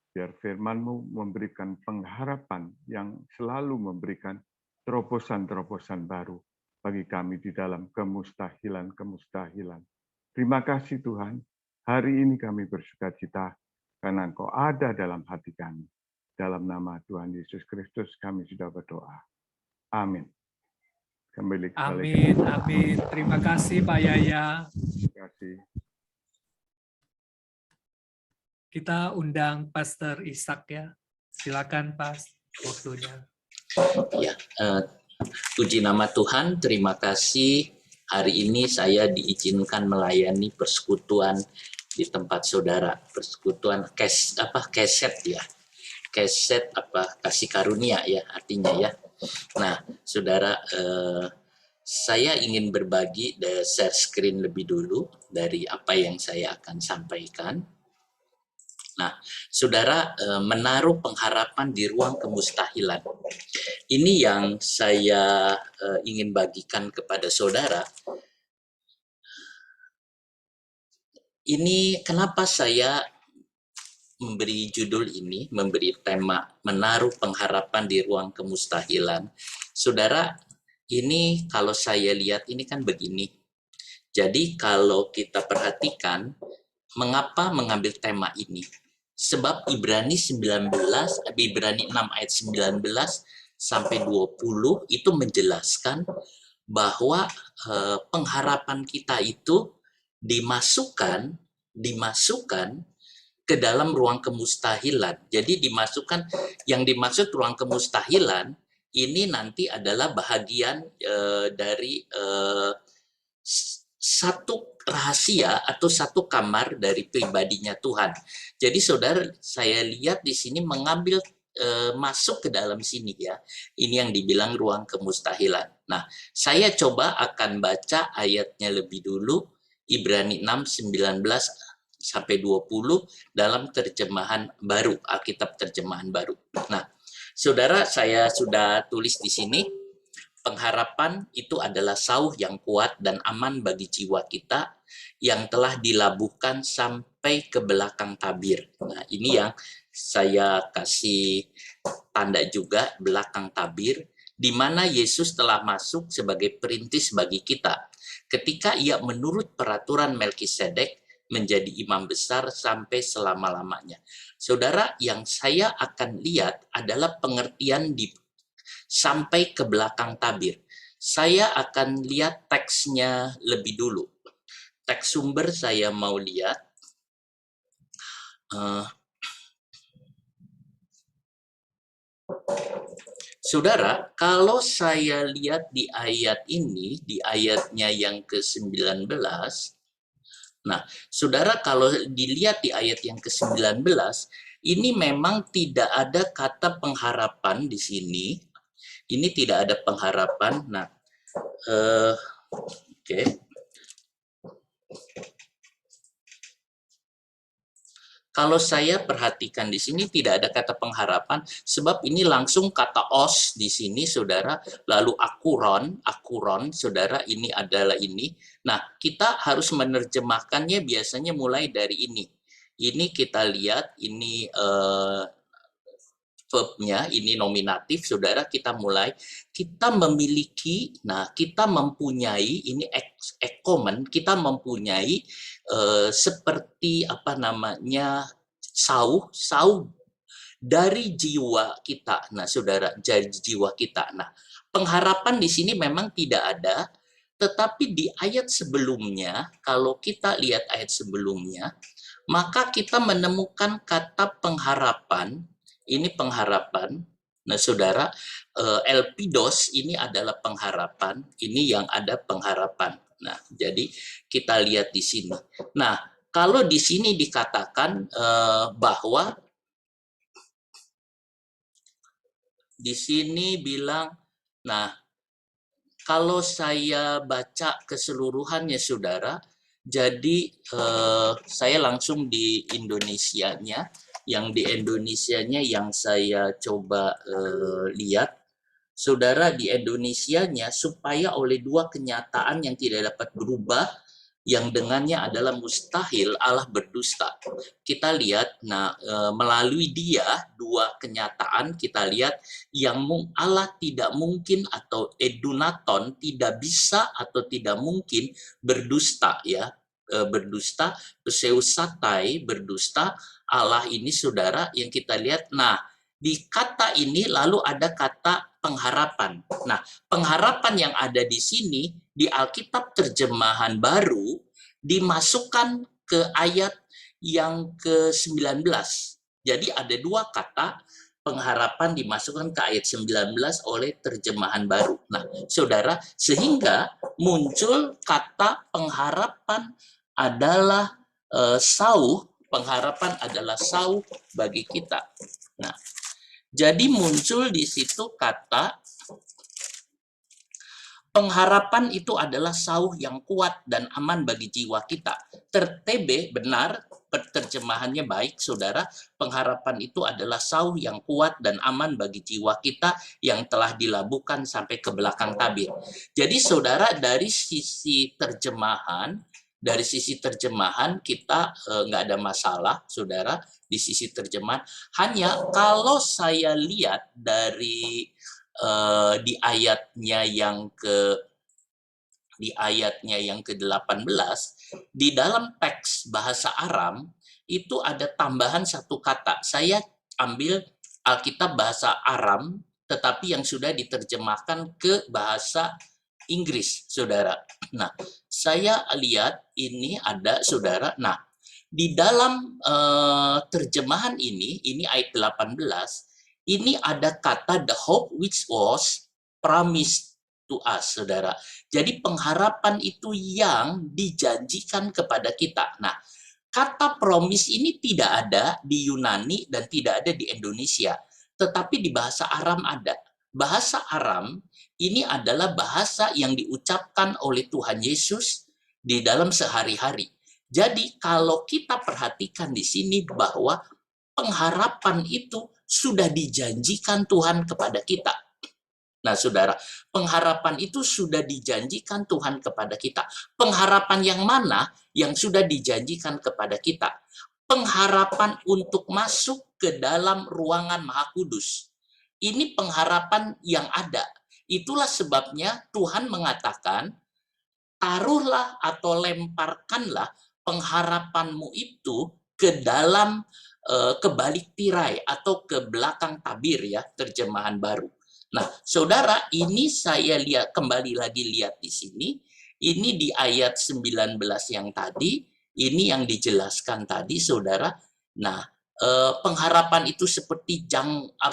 Biar firman-Mu memberikan pengharapan yang selalu memberikan terobosan-terobosan baru bagi kami di dalam kemustahilan-kemustahilan. Terima kasih Tuhan, hari ini kami bersukacita karena Engkau ada dalam hati kami. Dalam nama Tuhan Yesus Kristus kami sudah berdoa. Amin. Kembali ke Amin, amin. Terima kasih Pak Yaya. Terima kasih. Kita undang Pastor Ishak ya. Silakan Pas, waktunya. Ya, puji nama Tuhan. Terima kasih. Hari ini saya diizinkan melayani persekutuan di tempat saudara. Persekutuan keset ya. Keset kasih karunia ya artinya ya. Nah, saudara, saya ingin berbagi share screen lebih dulu dari apa yang saya akan sampaikan. Nah, saudara, menaruh pengharapan di ruang kemustahilan. Ini yang saya ingin bagikan kepada saudara. Ini kenapa saya memberi judul ini, memberi tema menaruh pengharapan di ruang kemustahilan. Saudara, ini kalau saya lihat ini kan begini. Jadi kalau kita perhatikan, mengapa mengambil tema ini? Sebab Ibrani 6 ayat 19 sampai 20 itu menjelaskan bahwa pengharapan kita itu dimasukkan ke dalam ruang kemustahilan. Jadi yang dimaksud ruang kemustahilan ini nanti adalah bahagian dari satu rahasia atau satu kamar dari pribadinya Tuhan. Jadi saudara, saya lihat di sini mengambil masuk ke dalam sini ya. Ini yang dibilang ruang kemustahilan. Nah, saya coba akan baca ayatnya lebih dulu, Ibrani 6, 19 sampai 20 dalam terjemahan baru, Alkitab terjemahan baru. Nah, saudara, saya sudah tulis di sini, pengharapan itu adalah sauh yang kuat dan aman bagi jiwa kita yang telah dilabuhkan sampai ke belakang tabir. Nah, ini yang saya kasih tanda juga, belakang tabir, di mana Yesus telah masuk sebagai perintis bagi kita. Ketika ia menurut peraturan Melkisedek menjadi imam besar sampai selama-lamanya. Saudara, yang saya akan lihat adalah pengertian di sampai ke belakang tabir. saya akan lihat teksnya lebih dulu. Teks sumber saya mau lihat. Saudara, kalau saya lihat di ayat ini, di ayatnya yang ke-19, nah, saudara kalau dilihat di ayat yang ke-19, ini memang tidak ada kata pengharapan di sini. Ini tidak ada pengharapan. Nah, oke. Kalau saya perhatikan di sini tidak ada kata pengharapan, sebab ini langsung kata os di sini, saudara. Lalu akuron, saudara, ini adalah ini. Nah, kita harus menerjemahkannya biasanya mulai dari ini. Ini kita lihat, ini verbnya, ini nominatif, saudara. Kita mulai, kita memiliki, nah kita mempunyai, ini ekomen, kita mempunyai seperti apa namanya, sauh dari jiwa kita. Nah, saudara, dari jiwa kita. Nah, pengharapan di sini memang tidak ada, tetapi di ayat sebelumnya, kalau kita lihat ayat sebelumnya, maka kita menemukan kata pengharapan. Ini pengharapan. Nah, saudara, elpidos ini adalah pengharapan. Ini yang ada pengharapan. Nah, jadi kita lihat di sini. Nah, kalau di sini dikatakan bahwa di sini bilang, nah, kalau saya baca keseluruhannya, saudara, jadi saya langsung di Indonesianya. Yang di Indonesianya yang saya coba lihat, saudara, di Indonesianya, supaya oleh dua kenyataan yang tidak dapat berubah, yang dengannya adalah mustahil Allah berdusta. Kita lihat, nah, melalui dia dua kenyataan kita lihat yang Allah tidak mungkin atau edunaton tidak bisa atau tidak mungkin berdusta, ya. Berdusta, pseusatai, berdusta. Allah ini, saudara, yang kita lihat. Nah, di kata ini lalu ada kata pengharapan. Nah, pengharapan yang ada di sini di Alkitab terjemahan baru dimasukkan ke ayat yang ke-19. Jadi ada dua kata pengharapan dimasukkan ke ayat 19 oleh terjemahan baru. Nah, saudara, sehingga muncul kata pengharapan adalah sauh, pengharapan adalah sauh bagi kita. Nah, jadi muncul di situ kata pengharapan itu adalah sauh yang kuat dan aman bagi jiwa kita. Tertebe benar, terjemahannya baik, saudara. Pengharapan itu adalah sauh yang kuat dan aman bagi jiwa kita yang telah dilabuhkan sampai ke belakang tabir. Jadi, saudara, dari sisi terjemahan kita nggak ada masalah, saudara, di sisi terjemahan. Hanya kalau saya lihat dari di ayatnya yang ke-18, di dalam teks bahasa Aram itu ada tambahan satu kata. Saya ambil Alkitab bahasa Aram, tetapi yang sudah diterjemahkan ke bahasa Inggris, saudara. Nah, saya lihat ini ada, saudara. Nah, di dalam terjemahan ini ayat 18, ini ada kata the hope which was promised to us, saudara. Jadi pengharapan itu yang dijanjikan kepada kita. Nah, kata promise ini tidak ada di Yunani dan tidak ada di Indonesia, tetapi di bahasa Aram ada. Bahasa Aram ini adalah bahasa yang diucapkan oleh Tuhan Yesus di dalam sehari-hari. Jadi kalau kita perhatikan di sini bahwa pengharapan itu sudah dijanjikan Tuhan kepada kita. Nah, saudara, pengharapan itu sudah dijanjikan Tuhan kepada kita. Pengharapan yang mana yang sudah dijanjikan kepada kita? Pengharapan untuk masuk ke dalam ruangan Maha Kudus. Ini pengharapan yang ada. Itulah sebabnya Tuhan mengatakan, taruhlah atau lemparkanlah pengharapanmu itu ke dalam ke balik tirai atau ke belakang tabir, ya, terjemahan baru. Nah, saudara, ini saya lihat kembali lagi lihat di sini, ini di ayat 19 yang tadi, ini yang dijelaskan tadi, saudara. Nah, pengharapan itu seperti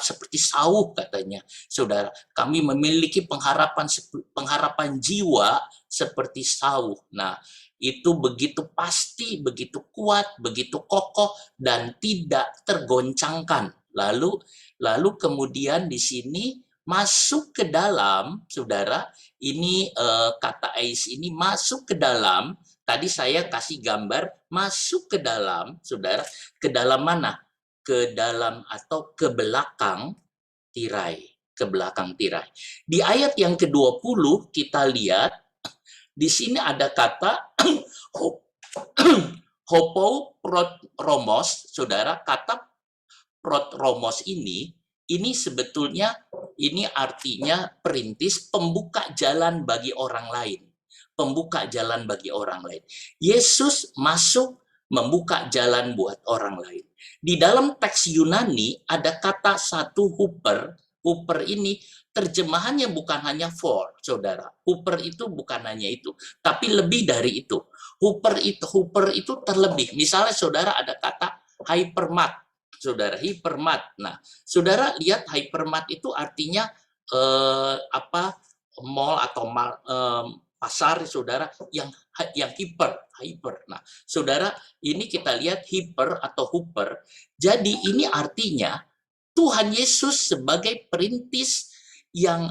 seperti sauh katanya, saudara. Kami memiliki pengharapan jiwa seperti sauh. Nah, itu begitu pasti, begitu kuat, begitu kokoh dan tidak tergoncangkan. Lalu kemudian di sini masuk ke dalam, saudara. Ini kata Ais ini masuk ke dalam. Tadi saya kasih gambar masuk ke dalam, saudara. Ke dalam mana? Ke dalam atau ke belakang tirai. Ke belakang tirai. Di ayat yang ke-20 kita lihat, di sini ada kata hopopromos, saudara. Kata protromos ini sebetulnya ini artinya perintis, pembuka jalan bagi orang lain. Pembuka jalan bagi orang lain. Yesus masuk membuka jalan buat orang lain. Di dalam teks Yunani ada kata satu huper. Huper ini terjemahannya bukan hanya for, saudara. Huper itu bukan hanya itu, tapi lebih dari itu. Huper itu terlebih. Misalnya saudara ada kata hypermat, saudara, hypermat. Nah, saudara lihat hypermat itu artinya mall atau pasar, saudara, yang hyper. Nah, saudara, ini kita lihat hyper atau hooper. Jadi ini artinya Tuhan Yesus sebagai perintis yang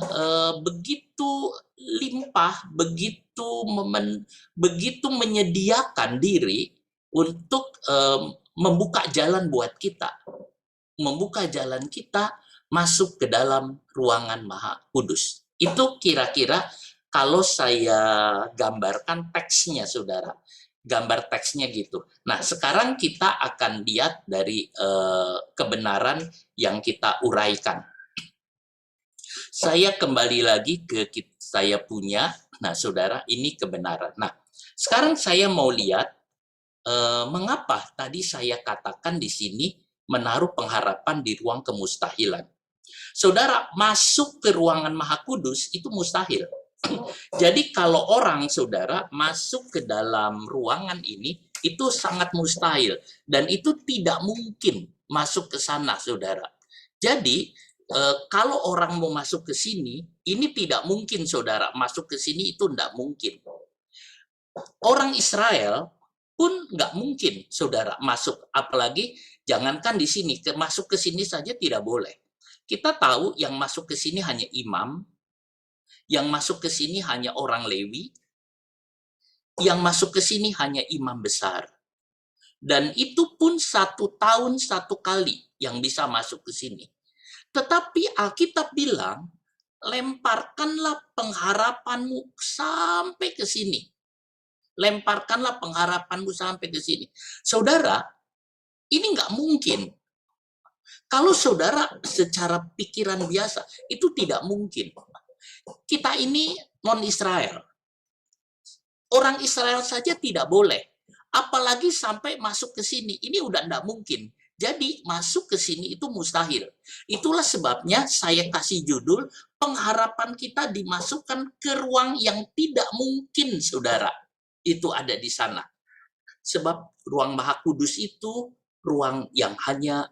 begitu limpah, begitu menyediakan diri untuk membuka jalan buat kita. Membuka jalan kita masuk ke dalam ruangan Maha Kudus. Itu kira-kira kalau saya gambarkan teksnya, saudara. Gambar teksnya gitu. Nah, sekarang kita akan lihat dari kebenaran yang kita uraikan. Saya kembali lagi ke saya punya. Nah, saudara, ini kebenaran. Nah, sekarang saya mau lihat mengapa tadi saya katakan di sini menaruh pengharapan di ruang kemustahilan. Saudara, masuk ke ruangan Maha Kudus itu mustahil. Jadi kalau orang, saudara, masuk ke dalam ruangan ini, itu sangat mustahil. Dan itu tidak mungkin masuk ke sana, saudara. Jadi, kalau orang mau masuk ke sini, ini tidak mungkin, saudara. Masuk ke sini itu tidak mungkin. Orang Israel pun nggak mungkin, saudara, masuk. Apalagi, jangankan di sini, masuk ke sini saja tidak boleh. Kita tahu yang masuk ke sini hanya imam, yang masuk ke sini hanya orang Lewi, yang masuk ke sini hanya imam besar. Dan itu pun 1 tahun 1 kali yang bisa masuk ke sini. Tetapi Alkitab bilang, lemparkanlah pengharapanmu sampai ke sini. Lemparkanlah pengharapanmu sampai ke sini. Saudara, ini nggak mungkin. Kalau saudara secara pikiran biasa, itu tidak mungkin. Kita ini non-Israel. Orang Israel saja tidak boleh. Apalagi sampai masuk ke sini. Ini udah tidak mungkin. Jadi masuk ke sini itu mustahil. Itulah sebabnya saya kasih judul, pengharapan kita dimasukkan ke ruang yang tidak mungkin, saudara. Itu ada di sana. Sebab ruang Maha Kudus itu ruang yang hanya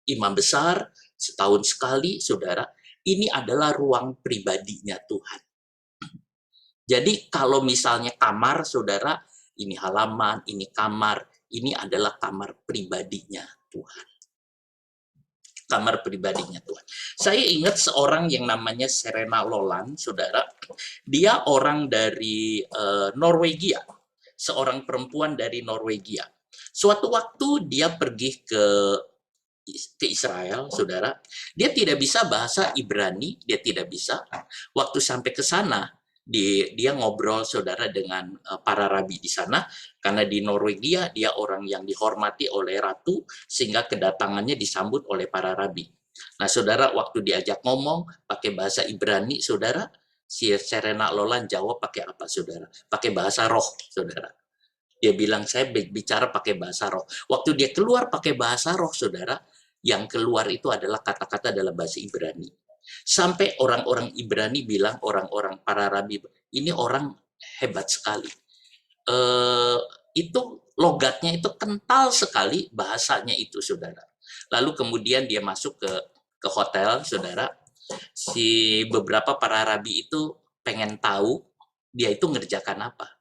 imam besar, setahun sekali, saudara. Ini adalah ruang pribadinya Tuhan. Jadi kalau misalnya kamar, saudara, ini halaman, ini kamar, ini adalah kamar pribadinya Tuhan. Kamar pribadinya Tuhan. Saya ingat seorang yang namanya Serena Lolan, saudara. Dia orang dari Norwegia. Seorang perempuan dari Norwegia. Suatu waktu dia pergi ke Israel, saudara. Dia tidak bisa bahasa Ibrani, dia tidak bisa. Waktu sampai ke sana, dia ngobrol, saudara, dengan para rabi di sana, karena di Norwegia dia orang yang dihormati oleh ratu, sehingga kedatangannya disambut oleh para rabi. Nah, saudara, waktu diajak ngomong pakai bahasa Ibrani, saudara, si Serena Lolan jawab pakai apa, saudara? Pakai bahasa roh, saudara. Dia bilang, saya bicara pakai bahasa roh. Waktu dia keluar pakai bahasa roh, saudara, yang keluar itu adalah kata-kata dalam bahasa Ibrani. Sampai orang-orang Ibrani bilang, orang-orang para rabi, ini orang hebat sekali. Itu logatnya itu kental sekali, bahasanya itu, saudara. Lalu kemudian dia masuk ke hotel, saudara. Si beberapa para rabi itu pengen tahu dia itu ngerjakan apa,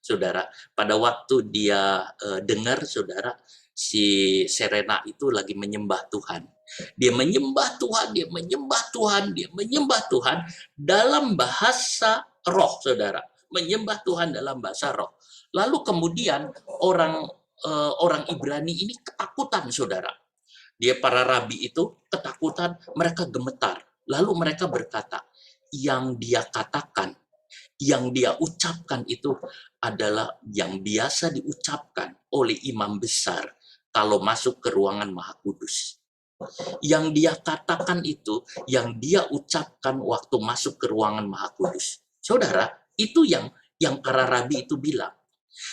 saudara. Pada waktu dia dengar, saudara, si Serena itu lagi menyembah Tuhan. Dia menyembah Tuhan, dia menyembah Tuhan, dia menyembah Tuhan dalam bahasa roh, saudara. Menyembah Tuhan dalam bahasa roh. Lalu kemudian orang Ibrani ini ketakutan, saudara. Dia para rabi itu ketakutan, mereka gemetar. Lalu mereka berkata, yang dia katakan, yang dia ucapkan itu adalah yang biasa diucapkan oleh imam besar kalau masuk ke ruangan Maha Kudus. Yang dia katakan itu, yang dia ucapkan waktu masuk ke ruangan Maha Kudus. Saudara, itu yang para rabi itu bilang.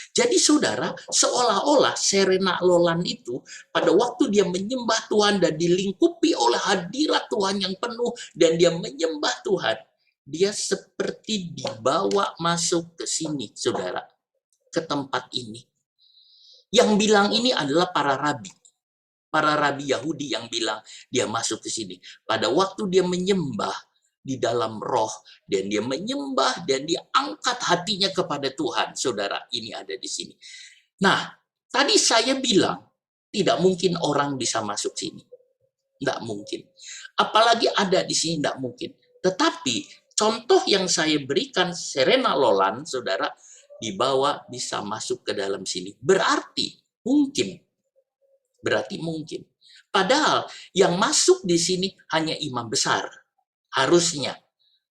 Jadi saudara, seolah-olah Serena Lolan itu pada waktu dia menyembah Tuhan dan dilingkupi oleh hadirat Tuhan yang penuh dan dia menyembah Tuhan, dia seperti dibawa masuk ke sini, saudara, ke tempat ini. Yang bilang ini adalah para rabi Yahudi yang bilang dia masuk ke sini. Pada waktu dia menyembah di dalam roh, dan dia menyembah dan dia angkat hatinya kepada Tuhan, saudara, ini ada di sini. Nah, tadi saya bilang tidak mungkin orang bisa masuk sini, tidak mungkin. Apalagi ada di sini, tidak mungkin. Tetapi contoh yang saya berikan, Serena Lolan, saudara, dibawa bisa masuk ke dalam sini. Berarti mungkin. Padahal yang masuk di sini hanya imam besar. Harusnya.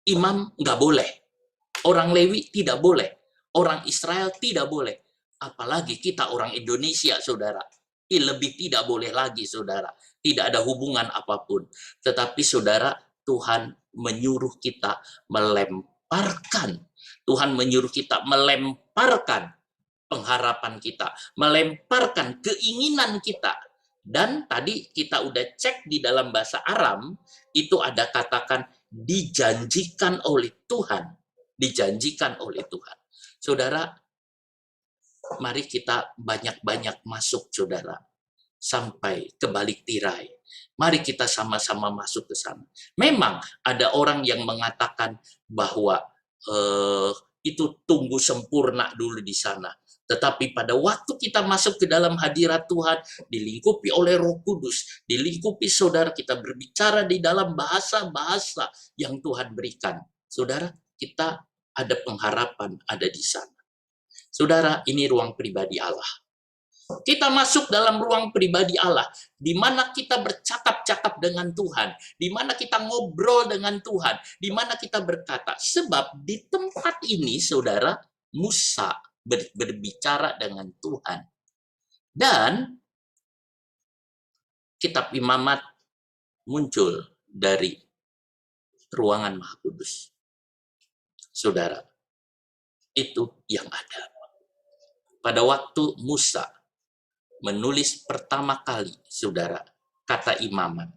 Imam nggak boleh. Orang Lewi tidak boleh. Orang Israel tidak boleh. Apalagi kita orang Indonesia, saudara. Lebih tidak boleh lagi, saudara. Tidak ada hubungan apapun. Tetapi, saudara, Tuhan menyuruh kita melemparkan. Tuhan menyuruh kita melemparkan pengharapan kita, melemparkan keinginan kita. Dan tadi kita udah cek di dalam bahasa Aram, itu ada katakan dijanjikan oleh Tuhan. Dijanjikan oleh Tuhan. Saudara, mari kita banyak-banyak masuk, saudara, sampai ke balik tirai. Mari kita sama-sama masuk ke sana. Memang ada orang yang mengatakan bahwa itu tunggu sempurna dulu di sana. Tetapi pada waktu kita masuk ke dalam hadirat Tuhan, dilingkupi oleh Roh Kudus, dilingkupi saudara, kita berbicara di dalam bahasa-bahasa yang Tuhan berikan. Saudara, kita ada pengharapan ada di sana. Saudara, ini ruang pribadi Allah. Kita masuk dalam ruang pribadi Allah, di mana kita bercakap-cakap dengan Tuhan, di mana kita ngobrol dengan Tuhan, di mana kita berkata. Sebab di tempat ini, saudara, Musa berbicara dengan Tuhan. Dan kitab Imamat muncul dari ruangan Maha Kudus. Saudara, itu yang ada. Pada waktu Musa menulis pertama kali, saudara, kata Imamat,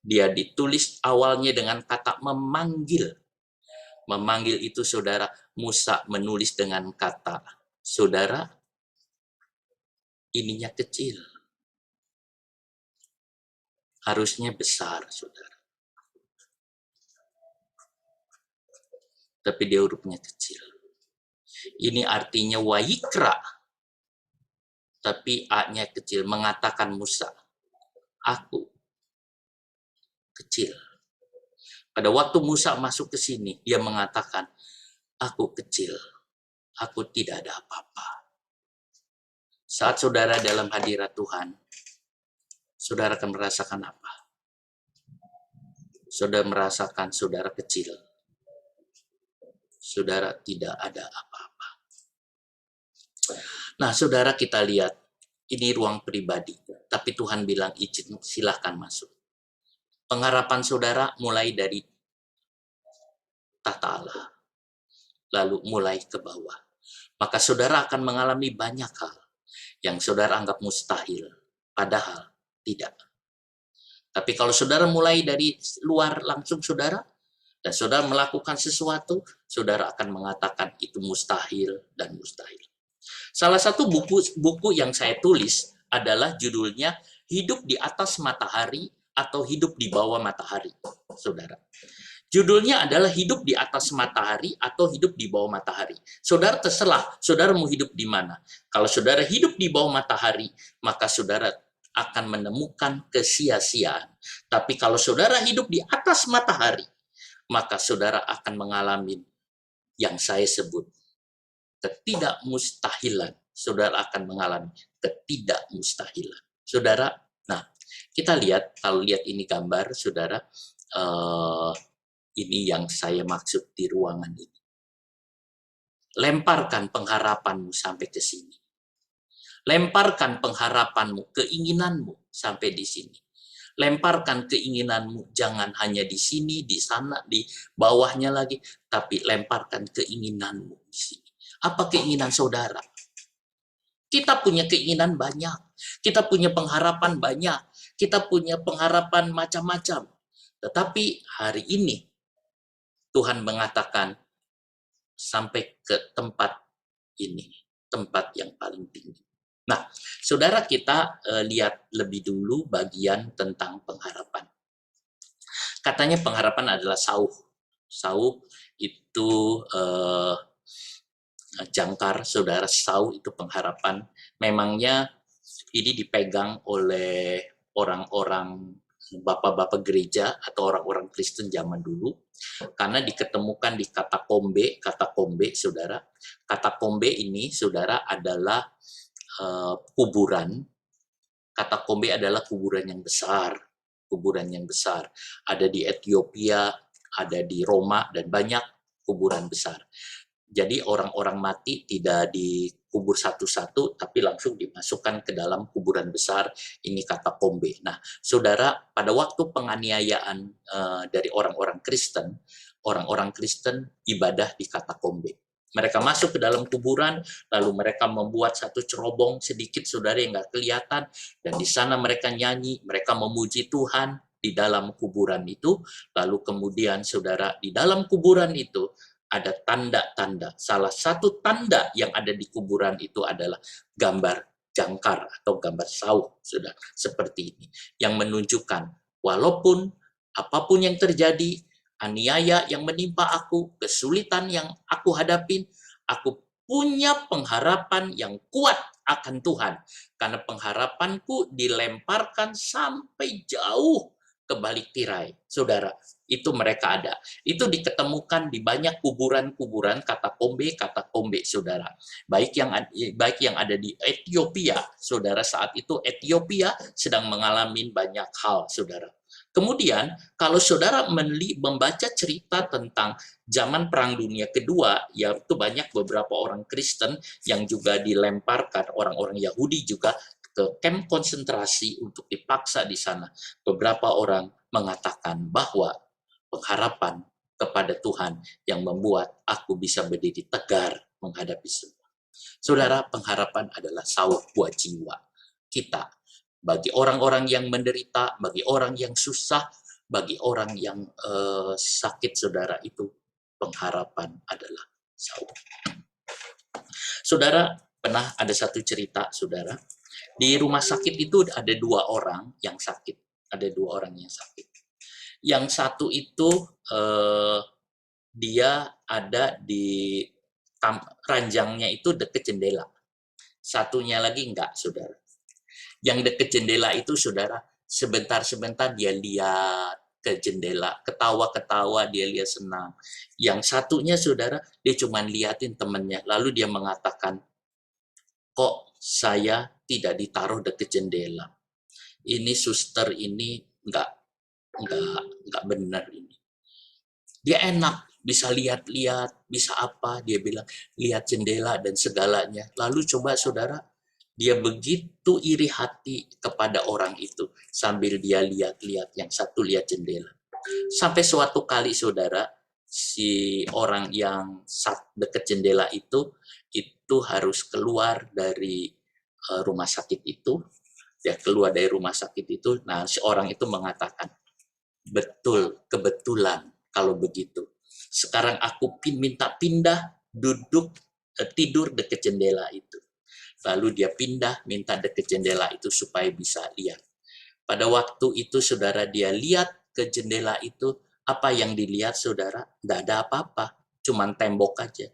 dia ditulis awalnya dengan kata memanggil. Memanggil itu, saudara, Musa menulis dengan kata, saudara, ininya kecil. Harusnya besar, saudara. Tapi dia hurufnya kecil. Ini artinya wayikra. Tapi A-nya kecil, mengatakan Musa, aku kecil. Pada waktu Musa masuk ke sini, dia mengatakan, aku kecil, aku tidak ada apa-apa. Saat saudara dalam hadirat Tuhan, saudara akan merasakan apa? Saudara merasakan saudara kecil. Saudara tidak ada apa-apa. Nah, saudara, kita lihat, ini ruang pribadi. Tapi Tuhan bilang, izin, silahkan masuk. Pengharapan saudara mulai dari tahta Allah. Lalu mulai ke bawah. Maka saudara akan mengalami banyak hal yang saudara anggap mustahil. Padahal tidak. Tapi kalau saudara mulai dari luar langsung saudara, dan saudara melakukan sesuatu, saudara akan mengatakan itu mustahil dan mustahil. Salah satu buku yang saya tulis adalah judulnya Hidup di Atas Matahari atau Hidup di Bawah Matahari, saudara. Judulnya adalah Hidup di Atas Matahari atau Hidup di Bawah Matahari. Saudara terserah, saudara mau hidup di mana. Kalau saudara hidup di bawah matahari, maka saudara akan menemukan kesia-siaan. Tapi kalau saudara hidup di atas matahari, maka saudara akan mengalami yang saya sebut ketidakmustahilan. Saudara akan mengalami ketidakmustahilan. Saudara, nah kita lihat, kalau lihat ini gambar, saudara, ini yang saya maksud di ruangan ini. Lemparkan pengharapanmu sampai ke sini. Lemparkan pengharapanmu, keinginanmu sampai di sini. Lemparkan keinginanmu, jangan hanya di sini, di sana, di bawahnya lagi, tapi lemparkan keinginanmu di sini. Apa keinginan saudara? Kita punya keinginan banyak, kita punya pengharapan banyak, kita punya pengharapan macam-macam. Tetapi hari ini Tuhan mengatakan sampai ke tempat ini, tempat yang paling tinggi. Nah, saudara, kita lihat lebih dulu bagian tentang pengharapan. Katanya pengharapan adalah sauh. Sauh itu jangkar, saudara, sauh itu pengharapan. Memangnya ini dipegang oleh orang-orang bapak-bapak gereja atau orang-orang Kristen zaman dulu, karena diketemukan di katakombe, saudara. Katakombe ini, saudara, adalah kuburan. Katakombe adalah kuburan yang besar, ada di Ethiopia, ada di Roma, dan banyak kuburan besar. Jadi orang-orang mati tidak dikubur satu-satu, tapi langsung dimasukkan ke dalam kuburan besar, ini katakombe. Nah, saudara, pada waktu penganiayaan dari orang-orang Kristen ibadah di katakombe. Mereka masuk ke dalam kuburan, lalu mereka membuat satu cerobong sedikit, saudara, yang nggak kelihatan, dan di sana mereka nyanyi, mereka memuji Tuhan di dalam kuburan itu. Lalu kemudian, saudara, di dalam kuburan itu ada tanda-tanda. Salah satu tanda yang ada di kuburan itu adalah gambar jangkar atau gambar sauh, saudara, seperti ini, yang menunjukkan walaupun apapun yang terjadi, aniaya yang menimpa aku, kesulitan yang aku hadapin, aku punya pengharapan yang kuat akan Tuhan. Karena pengharapanku dilemparkan sampai jauh ke balik tirai. Saudara, itu mereka ada. Itu diketemukan di banyak kuburan-kuburan katakombe, saudara. Baik yang ada di Ethiopia, saudara, saat itu Ethiopia sedang mengalami banyak hal, saudara. Kemudian, kalau saudara membaca cerita tentang zaman Perang Dunia Kedua, yaitu banyak beberapa orang Kristen yang juga dilemparkan, orang-orang Yahudi juga ke kamp konsentrasi untuk dipaksa di sana. Beberapa orang mengatakan bahwa pengharapan kepada Tuhan yang membuat aku bisa berdiri tegar menghadapi semua. Saudara, pengharapan adalah sauh buat jiwa kita. Bagi orang-orang yang menderita, bagi orang yang susah, bagi orang yang sakit, saudara, itu pengharapan adalah sauh. Saudara, pernah ada satu cerita, saudara, di rumah sakit itu ada dua orang yang sakit. Yang satu itu dia ada di ranjangnya itu dekat jendela. Satunya lagi enggak, saudara. Yang dekat jendela itu, saudara, sebentar-sebentar dia lihat ke jendela, ketawa-ketawa, dia lihat senang. Yang satunya, saudara, dia cuma liatin temannya, lalu dia mengatakan, kok saya tidak ditaruh dekat jendela? Ini suster ini enggak benar ini. Dia enak, bisa lihat-lihat, bisa apa, dia bilang, lihat jendela dan segalanya. Lalu coba, saudara, dia begitu iri hati kepada orang itu sambil dia lihat-lihat, yang satu lihat jendela. Sampai suatu kali, saudara, si orang yang dekat jendela itu harus keluar dari rumah sakit itu, Dia keluar dari rumah sakit itu, nah seorang itu mengatakan, betul, kebetulan kalau begitu. Sekarang aku minta pindah, tidur dekat jendela itu. Lalu dia pindah, minta dekat jendela itu supaya bisa lihat. Pada waktu itu saudara dia lihat ke jendela itu, apa yang dilihat saudara? Tidak ada apa-apa, cuman tembok aja.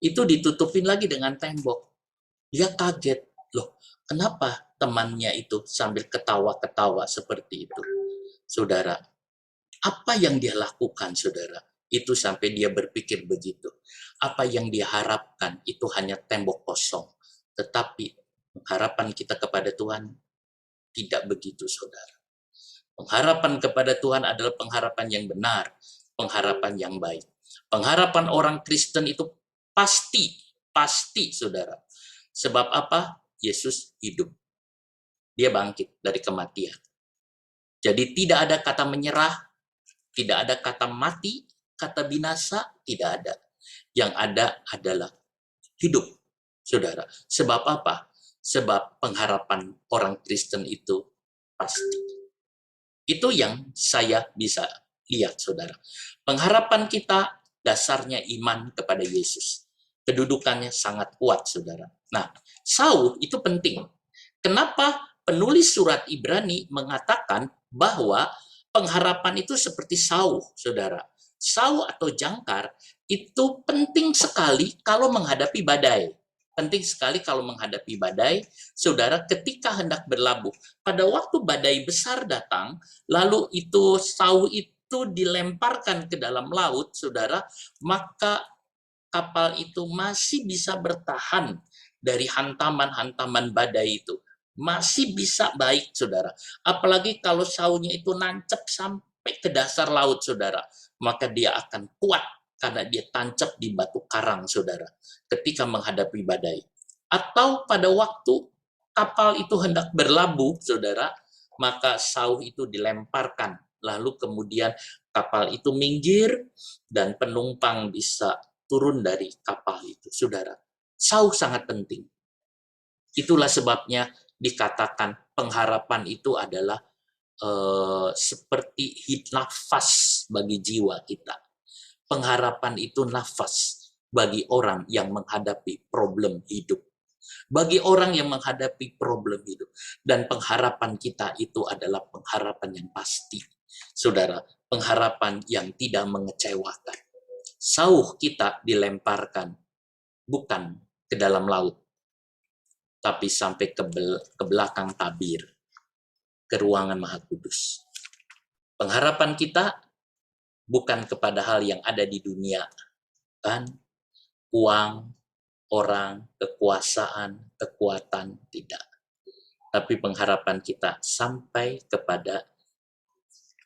Itu ditutupin lagi dengan tembok. Dia kaget, loh kenapa temannya itu sambil ketawa-ketawa seperti itu? Saudara, apa yang dia lakukan saudara? Itu sampai dia berpikir begitu. Apa yang dia harapkan itu hanya tembok kosong. Tetapi pengharapan kita kepada Tuhan tidak begitu, saudara. Pengharapan kepada Tuhan adalah pengharapan yang benar, pengharapan yang baik. Pengharapan orang Kristen itu pasti, saudara. Sebab apa? Yesus hidup. Dia bangkit dari kematian. Jadi tidak ada kata menyerah, tidak ada kata mati, kata binasa, tidak ada. Yang ada adalah hidup, saudara. Sebab apa? Sebab pengharapan orang Kristen itu pasti. Itu yang saya bisa lihat, saudara. Pengharapan kita dasarnya iman kepada Yesus. Kedudukannya sangat kuat, saudara. Nah, Saul itu penting. Kenapa penulis surat Ibrani mengatakan bahwa pengharapan itu seperti Saul, saudara. Saul atau jangkar itu penting sekali kalau menghadapi badai. Penting sekali kalau menghadapi badai, saudara, ketika hendak berlabuh. Pada waktu badai besar datang, lalu itu Saul itu dilemparkan ke dalam laut, saudara, maka kapal itu masih bisa bertahan dari hantaman-hantaman badai itu. Masih bisa baik, saudara. Apalagi kalau Saulnya itu nancep sampai ke dasar laut, saudara. Maka dia akan kuat karena dia tancap di batu karang, saudara, ketika menghadapi badai. Atau pada waktu kapal itu hendak berlabuh, saudara, maka Saul itu dilemparkan. Lalu kemudian kapal itu minggir dan penumpang bisa turun dari kapal itu, saudara. Saul sangat penting. Itulah sebabnya dikatakan pengharapan itu adalah seperti nafas bagi jiwa kita. Pengharapan itu nafas bagi orang yang menghadapi problem hidup. Bagi orang yang menghadapi problem hidup. Dan pengharapan kita itu adalah pengharapan yang pasti. Saudara, pengharapan yang tidak mengecewakan. Saul kita dilemparkan bukan ke dalam laut, tapi sampai ke belakang tabir, ke ruangan Maha Kudus. Pengharapan kita bukan kepada hal yang ada di dunia, kan? Uang, orang, kekuasaan, kekuatan, tidak. Tapi pengharapan kita sampai kepada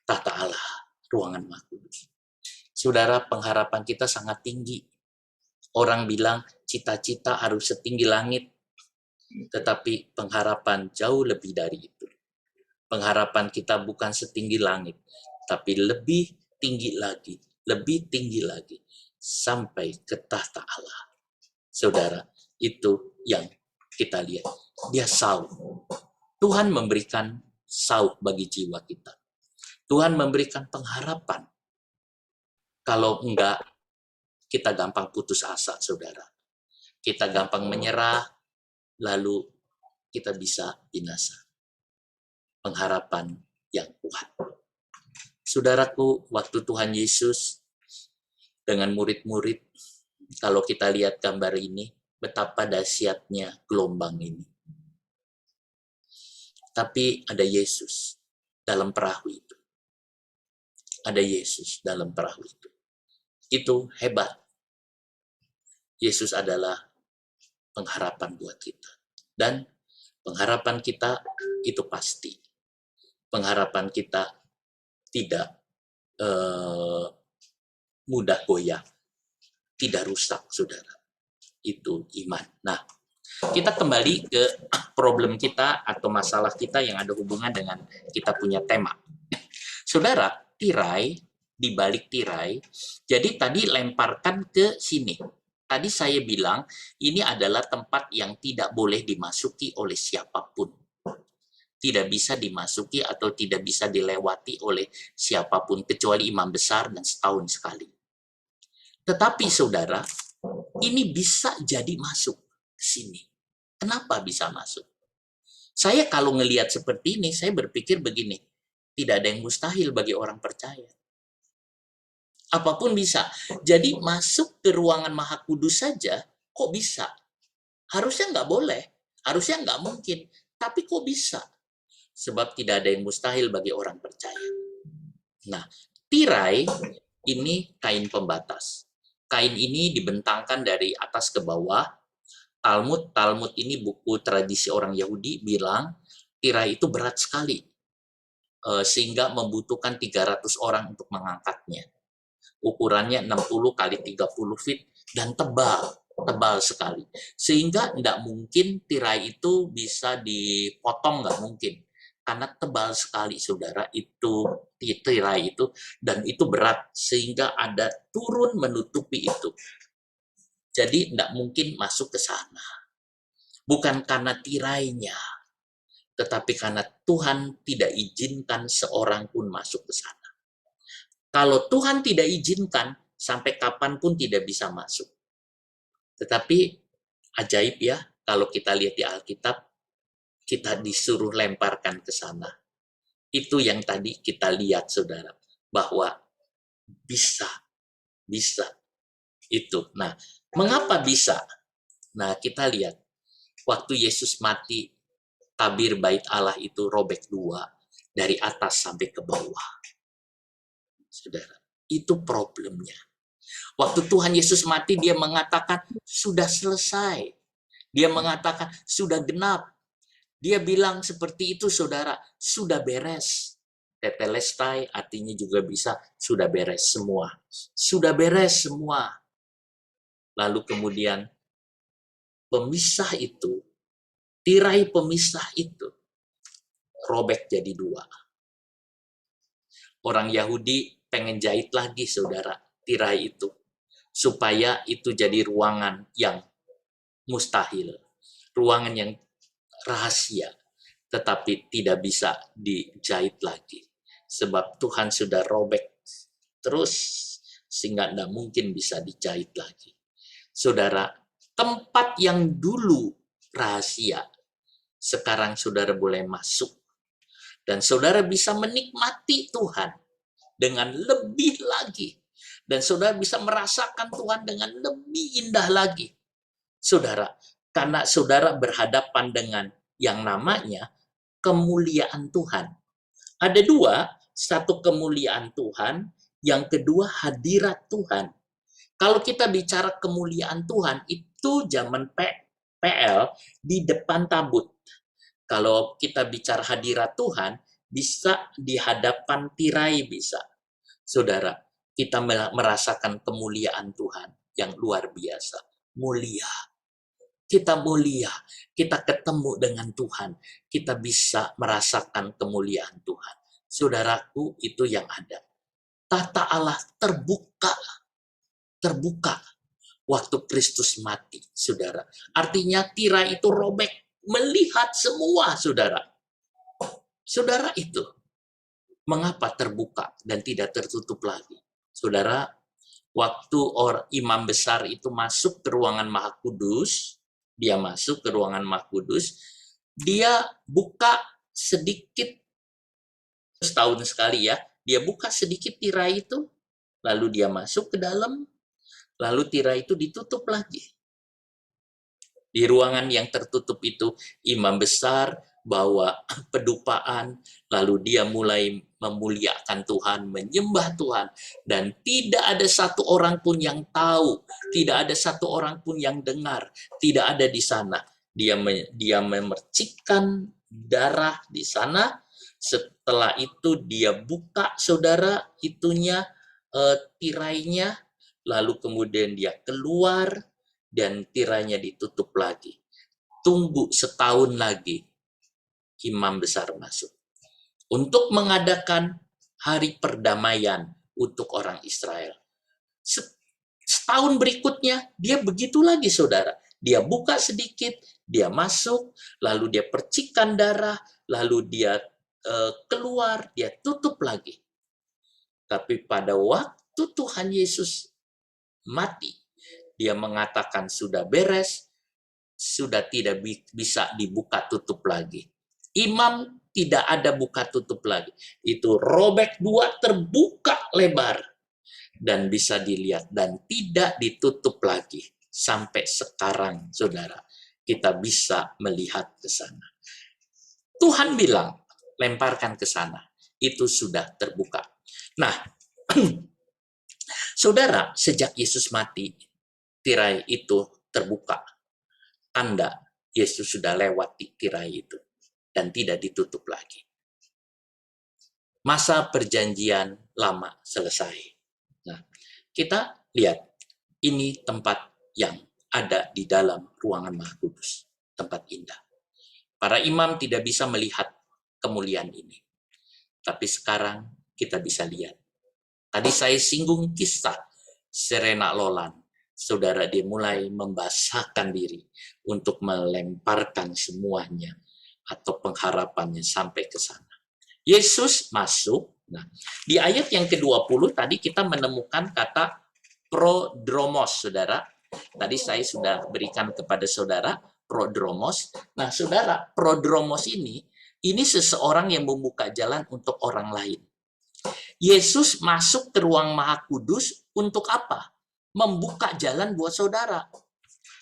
tahta Allah, ruangan Maha Kudus. Saudara, pengharapan kita sangat tinggi. Orang bilang cita-cita harus setinggi langit, tetapi pengharapan jauh lebih dari itu. Pengharapan kita bukan setinggi langit, tapi lebih tinggi lagi, sampai ke tahta Allah. Saudara, itu yang kita lihat. Dia Saul. Tuhan memberikan Saul bagi jiwa kita. Tuhan memberikan pengharapan. Kalau enggak, kita gampang putus asa, saudara. Kita gampang menyerah, lalu kita bisa binasa. Pengharapan yang kuat. Saudaraku, waktu Tuhan Yesus dengan murid-murid, kalau kita lihat gambar ini, betapa dahsyatnya gelombang ini. Tapi ada Yesus dalam perahu itu. Ada Yesus dalam perahu itu. Itu hebat. Yesus adalah pengharapan buat kita. Dan pengharapan kita itu pasti. Pengharapan kita tidak mudah goyah, tidak rusak, saudara. Itu iman. Nah, kita kembali ke problem kita atau masalah kita yang ada hubungan dengan kita punya tema. Saudara, tirai, di balik tirai, jadi tadi lemparkan ke sini. Tadi saya bilang, ini adalah tempat yang tidak boleh dimasuki oleh siapapun. tidak bisa dimasuki atau tidak bisa dilewati oleh siapapun kecuali imam besar dan setahun sekali. Tetapi saudara, ini bisa jadi masuk ke sini. Kenapa bisa masuk? Saya kalau ngelihat seperti ini, saya berpikir begini, tidak ada yang mustahil bagi orang percaya. Apapun bisa. Jadi masuk ke ruangan Maha Kudus saja, kok bisa? Harusnya nggak boleh, harusnya nggak mungkin. Tapi kok bisa? Sebab tidak ada yang mustahil bagi orang percaya. Nah, tirai ini kain pembatas. Kain ini dibentangkan dari atas ke bawah. Talmud ini buku tradisi orang Yahudi bilang tirai itu berat sekali. Sehingga membutuhkan 300 orang untuk mengangkatnya. Ukurannya 60 kali 30 feet dan tebal sekali. Sehingga tidak mungkin tirai itu bisa dipotong, nggak mungkin. Karena tebal sekali, saudara, itu tirai itu, dan itu berat, sehingga ada turun menutupi itu. Jadi tidak mungkin masuk ke sana. Bukan karena tirainya, tetapi karena Tuhan tidak izinkan seorang pun masuk ke sana. Kalau Tuhan tidak izinkan, sampai kapanpun tidak bisa masuk. Tetapi ajaib ya, kalau kita lihat di Alkitab, kita disuruh lemparkan ke sana. Itu yang tadi kita lihat, saudara, bahwa bisa. Itu. Nah, mengapa bisa? Nah, kita lihat, waktu Yesus mati, tabir bait Allah itu robek dua, dari atas sampai ke bawah. Saudara, itu problemnya. Waktu Tuhan Yesus mati, dia mengatakan, sudah selesai. Dia mengatakan, sudah genap. Dia bilang seperti itu, saudara, sudah beres. Tetelestai artinya juga bisa, sudah beres semua. Sudah beres semua. Lalu kemudian, pemisah itu, tirai pemisah itu, robek jadi dua. Orang Yahudi pengen jahit lagi, saudara, tirai itu. Supaya itu jadi ruangan yang mustahil. Ruangan yang rahasia, tetapi tidak bisa dijahit lagi. Sebab Tuhan sudah robek terus, sehingga tidak mungkin bisa dijahit lagi. Saudara, tempat yang dulu rahasia, sekarang saudara boleh masuk. Dan saudara bisa menikmati Tuhan dengan lebih lagi. Dan saudara bisa merasakan Tuhan dengan lebih indah lagi. Saudara, karena saudara berhadapan dengan yang namanya kemuliaan Tuhan. Ada dua, satu kemuliaan Tuhan, yang kedua hadirat Tuhan. Kalau kita bicara kemuliaan Tuhan, itu zaman PL di depan tabut. Kalau kita bicara hadirat Tuhan, bisa di hadapan tirai bisa. Saudara, kita merasakan kemuliaan Tuhan yang luar biasa. Mulia. Kita mulia, kita ketemu dengan Tuhan, kita bisa merasakan kemuliaan Tuhan. Saudaraku, itu yang ada. Tata Allah terbuka waktu Kristus mati, saudara. Artinya tirai itu robek, melihat semua, saudara. Saudara itu, mengapa terbuka dan tidak tertutup lagi? Saudara, waktu imam besar itu masuk ke ruangan Maha Kudus, dia masuk ke ruangan Maha Kudus, dia buka sedikit, setahun sekali ya, dia buka sedikit tirai itu, lalu dia masuk ke dalam, lalu tirai itu ditutup lagi. Di ruangan yang tertutup itu, imam besar bawa pedupaan, lalu dia mulai memuliakan Tuhan, menyembah Tuhan, dan tidak ada satu orang pun yang tahu, tidak ada satu orang pun yang dengar, tidak ada di sana. Dia memercikkan darah di sana. Setelah itu dia buka, saudara, itunya tirainya, lalu kemudian dia keluar dan tirainya ditutup lagi. Tunggu setahun lagi imam besar masuk untuk mengadakan hari perdamaian untuk orang Israel. Setahun berikutnya dia begitu lagi, saudara. Dia buka sedikit, dia masuk, lalu dia percikan darah, lalu dia keluar, dia tutup lagi. Tapi pada waktu Tuhan Yesus mati, dia mengatakan sudah beres, sudah tidak bisa dibuka tutup lagi. Imam tidak ada buka tutup lagi. Itu robek dua, terbuka lebar. Dan bisa dilihat dan tidak ditutup lagi. Sampai sekarang, saudara, kita bisa melihat ke sana. Tuhan bilang, lemparkan ke sana. Itu sudah terbuka. Nah, saudara, sejak Yesus mati, tirai itu terbuka. Tanda Yesus sudah lewati tirai itu dan tidak ditutup lagi. Masa perjanjian lama selesai. Nah, kita lihat ini tempat yang ada di dalam ruangan Maha Kudus, tempat indah. Para imam tidak bisa melihat kemuliaan ini. Tapi sekarang kita bisa lihat. Tadi saya singgung kisah Serena Lolan. Saudara, dia mulai membasahkan diri untuk melemparkan semuanya atau pengharapannya sampai ke sana. Yesus masuk. Nah, di ayat yang ke-20 tadi kita menemukan kata prodromos, saudara. Tadi saya sudah berikan kepada saudara prodromos. Nah, saudara, prodromos ini seseorang yang membuka jalan untuk orang lain. Yesus masuk ke ruang Maha Kudus untuk apa? Membuka jalan buat saudara.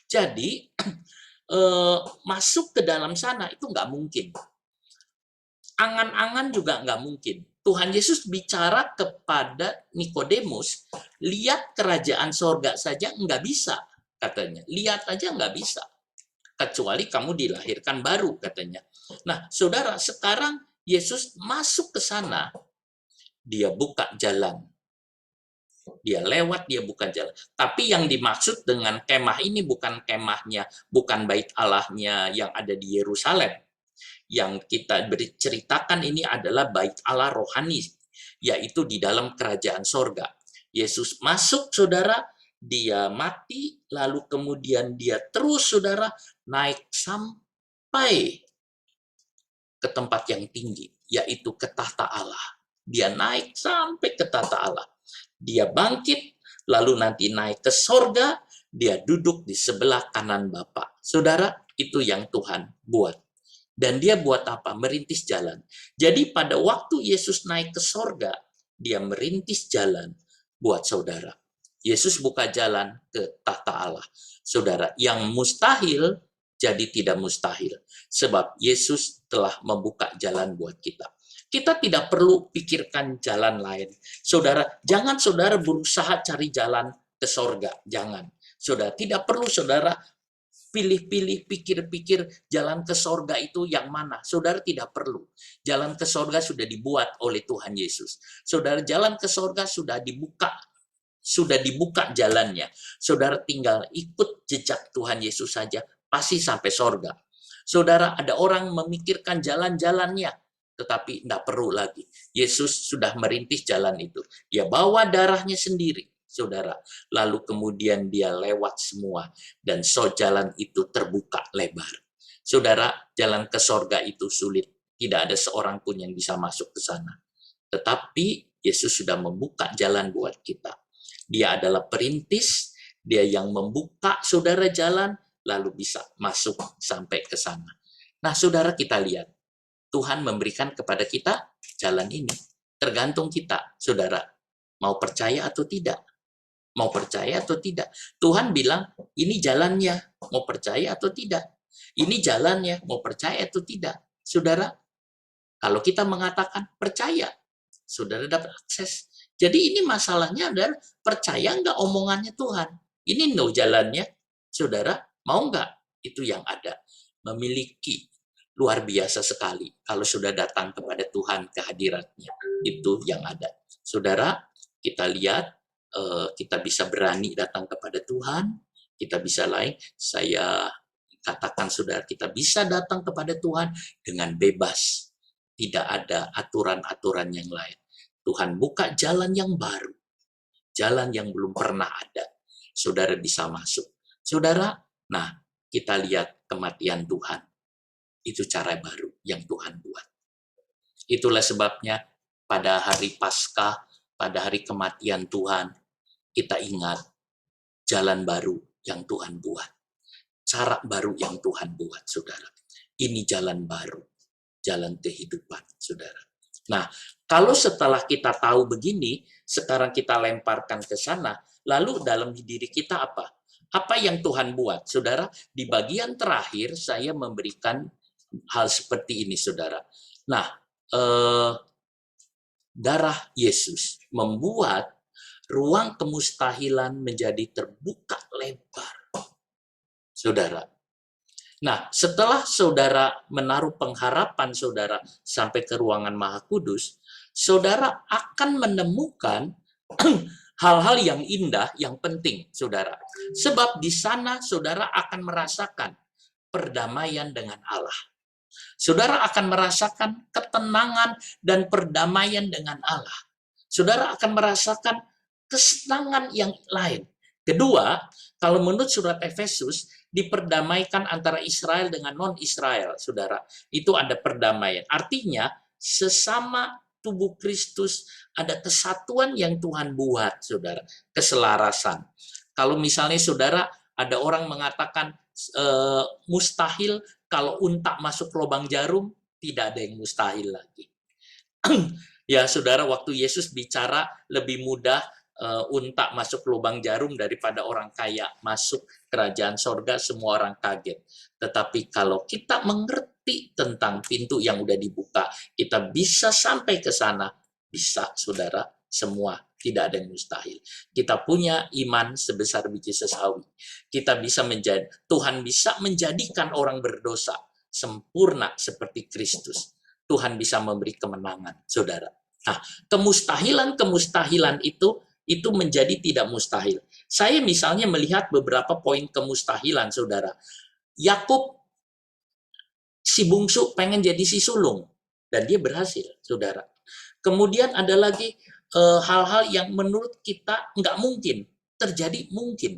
Jadi, masuk ke dalam sana itu nggak mungkin. Angan-angan juga nggak mungkin. Tuhan Yesus bicara kepada Nikodemus, lihat kerajaan sorga saja nggak bisa, katanya. Lihat aja nggak bisa. Kecuali kamu dilahirkan baru, katanya. Nah, saudara, sekarang Yesus masuk ke sana, dia buka jalan. Dia lewat, dia buka jalan. Tapi yang dimaksud dengan kemah ini bukan kemahnya, bukan bait Allahnya yang ada di Yerusalem. Yang kita ceritakan ini adalah bait Allah rohani, yaitu di dalam kerajaan sorga. Yesus masuk, saudara, dia mati, lalu kemudian dia terus, saudara, naik sampai ke tempat yang tinggi, yaitu ke tahta Allah. Dia naik sampai ke tahta Allah. Dia bangkit, lalu nanti naik ke sorga, dia duduk di sebelah kanan Bapa. Saudara, itu yang Tuhan buat. Dan dia buat apa? Merintis jalan. Jadi pada waktu Yesus naik ke sorga, dia merintis jalan buat saudara. Yesus buka jalan ke tahta Allah. Saudara, yang mustahil jadi tidak mustahil. Sebab Yesus telah membuka jalan buat kita. Kita tidak perlu pikirkan jalan lain. Saudara, jangan saudara berusaha cari jalan ke sorga. Jangan. Saudara, tidak perlu saudara pilih-pilih, pikir-pikir jalan ke sorga itu yang mana. Saudara tidak perlu. Jalan ke sorga sudah dibuat oleh Tuhan Yesus. Saudara, jalan ke sorga sudah dibuka jalannya. Saudara tinggal ikut jejak Tuhan Yesus saja, pasti sampai sorga. Saudara, ada orang memikirkan jalan-jalannya, tetapi tidak perlu lagi. Yesus sudah merintis jalan itu. Dia bawa darahnya sendiri, saudara. Lalu kemudian dia lewat semua. Dan jalan itu terbuka lebar. Saudara, jalan ke sorga itu sulit. Tidak ada seorang pun yang bisa masuk ke sana. Tetapi Yesus sudah membuka jalan buat kita. Dia adalah perintis. Dia yang membuka saudara jalan. Lalu bisa masuk sampai ke sana. Nah, saudara, kita lihat. Tuhan memberikan kepada kita jalan ini. Tergantung kita, saudara. Mau percaya atau tidak? Mau percaya atau tidak? Tuhan bilang, ini jalannya, mau percaya atau tidak? Ini jalannya, mau percaya atau tidak? Saudara, kalau kita mengatakan percaya, saudara dapat akses. Jadi ini masalahnya adalah percaya nggak omongannya Tuhan? Ini jalannya, saudara, mau nggak? Itu yang ada. Memiliki luar biasa sekali kalau sudah datang kepada Tuhan kehadiratnya. Itu yang ada. Saudara, kita lihat, kita bisa berani datang kepada Tuhan, kita bisa lain. Saya katakan saudara, kita bisa datang kepada Tuhan dengan bebas. Tidak ada aturan-aturan yang lain. Tuhan buka jalan yang baru. Jalan yang belum pernah ada. Saudara bisa masuk. Saudara, nah kita lihat kematian Tuhan. Itu cara baru yang Tuhan buat. Itulah sebabnya pada hari Paskah, pada hari kematian Tuhan, kita ingat jalan baru yang Tuhan buat. Cara baru yang Tuhan buat, saudara. Ini jalan baru, jalan kehidupan, saudara. Nah, kalau setelah kita tahu begini, sekarang kita lemparkan ke sana, lalu dalam diri kita apa? Apa yang Tuhan buat? Saudara, di bagian terakhir saya memberikan hal seperti ini, saudara. Nah, darah Yesus membuat ruang kemustahilan menjadi terbuka lebar, saudara. Nah, setelah saudara menaruh pengharapan saudara sampai ke ruangan Maha Kudus, saudara akan menemukan hal-hal yang indah, yang penting, saudara. Sebab di sana saudara akan merasakan perdamaian dengan Allah. Saudara akan merasakan ketenangan dan perdamaian dengan Allah. Saudara akan merasakan kesenangan yang lain. Kedua, kalau menurut surat Efesus, diperdamaikan antara Israel dengan non-Israel, saudara. Itu ada perdamaian. Artinya, sesama tubuh Kristus ada kesatuan yang Tuhan buat, saudara. Keselarasan. Kalau misalnya saudara, ada orang mengatakan mustahil kalau unta masuk lubang jarum, tidak ada yang mustahil lagi. Ya, saudara, waktu Yesus bicara lebih mudah unta masuk lubang jarum daripada orang kaya masuk kerajaan sorga, semua orang kaget. Tetapi kalau kita mengerti tentang pintu yang udah dibuka, kita bisa sampai ke sana, bisa, saudara, semua. Tidak ada yang mustahil. Kita punya iman sebesar biji sesawi. Kita bisa menjadi, Tuhan bisa menjadikan orang berdosa sempurna seperti Kristus. Tuhan bisa memberi kemenangan, saudara. Nah, kemustahilan itu menjadi tidak mustahil. Saya misalnya melihat beberapa poin kemustahilan, saudara. Yakub, si bungsu, pengen jadi si sulung. Dan dia berhasil, saudara. Kemudian ada lagi hal-hal yang menurut kita nggak mungkin, terjadi mungkin.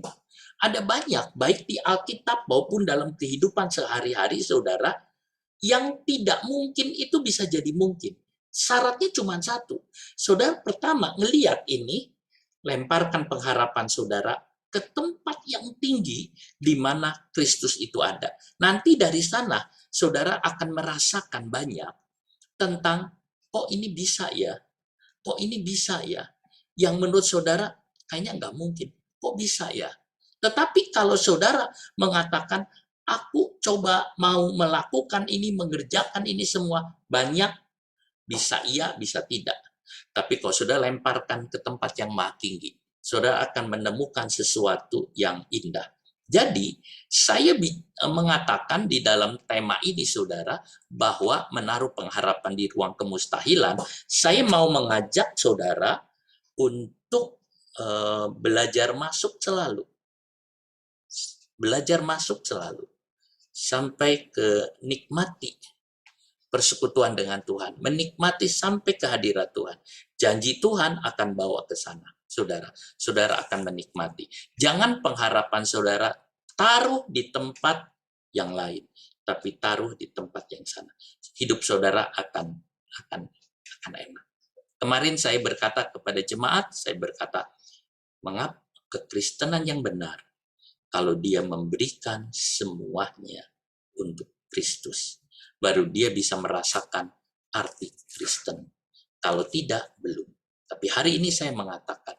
Ada banyak, baik di Alkitab maupun dalam kehidupan sehari-hari, saudara, yang tidak mungkin itu bisa jadi mungkin. Syaratnya cuma satu. Saudara pertama, ngelihat ini, lemparkan pengharapan saudara ke tempat yang tinggi di mana Kristus itu ada. Nanti dari sana, saudara akan merasakan banyak tentang, kok ini bisa ya? Kok ini bisa ya? Yang menurut saudara, kayaknya nggak mungkin. Kok bisa ya? Tetapi kalau saudara mengatakan, aku coba mau melakukan ini, mengerjakan ini semua, banyak, bisa iya, bisa tidak. Tapi kalau saudara lemparkan ke tempat yang maha tinggi, saudara akan menemukan sesuatu yang indah. Jadi, saya mengatakan di dalam tema ini, saudara, bahwa menaruh pengharapan di ruang kemustahilan, saya mau mengajak saudara untuk belajar masuk selalu. Belajar masuk selalu. Sampai ke nikmati persekutuan dengan Tuhan. Menikmati sampai kehadiran Tuhan. Janji Tuhan akan bawa ke sana. Saudara, saudara akan menikmati. Jangan pengharapan saudara taruh di tempat yang lain, tapi taruh di tempat yang sana. Hidup saudara akan enak. Kemarin saya berkata kepada jemaat, saya berkata, mengapa kekristenan yang benar kalau dia memberikan semuanya untuk Kristus, baru dia bisa merasakan arti Kristen. Kalau tidak, belum. Tapi hari ini saya mengatakan,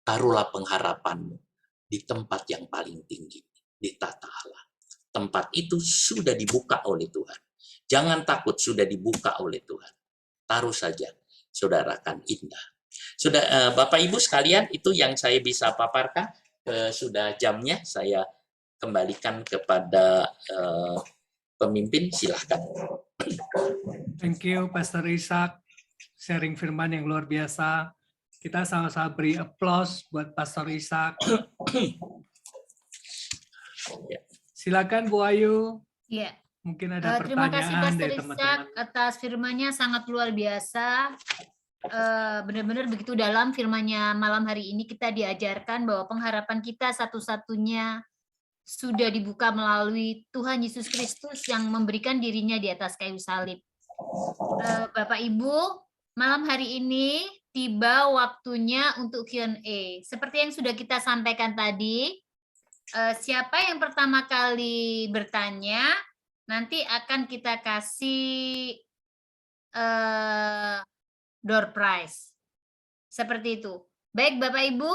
taruhlah pengharapanmu di tempat yang paling tinggi, di tata Allah. Tempat itu sudah dibuka oleh Tuhan. Jangan takut, sudah dibuka oleh Tuhan. Taruh saja, saudara, akan indah. Sudah, Bapak Ibu sekalian, itu yang saya bisa paparkan. Sudah jamnya, saya kembalikan kepada pemimpin, silahkan. Thank you, Pastor Ishak. Sharing firman yang luar biasa. Kita sama-sama beri applause buat Pastor Ishak. Silakan Bu Ayu. Ya. Mungkin ada Terima kasih pertanyaan Pastor dari Ishak teman-teman. atas firman-Nya, sangat luar biasa. Benar-benar begitu dalam firman-Nya malam hari ini. Kita diajarkan bahwa pengharapan kita satu-satunya sudah dibuka melalui Tuhan Yesus Kristus yang memberikan dirinya di atas kayu salib. Bapak Ibu, malam hari ini tiba waktunya untuk Q&A. Seperti yang sudah kita sampaikan tadi, siapa yang pertama kali bertanya, nanti akan kita kasih door prize. Seperti itu. Baik Bapak Ibu,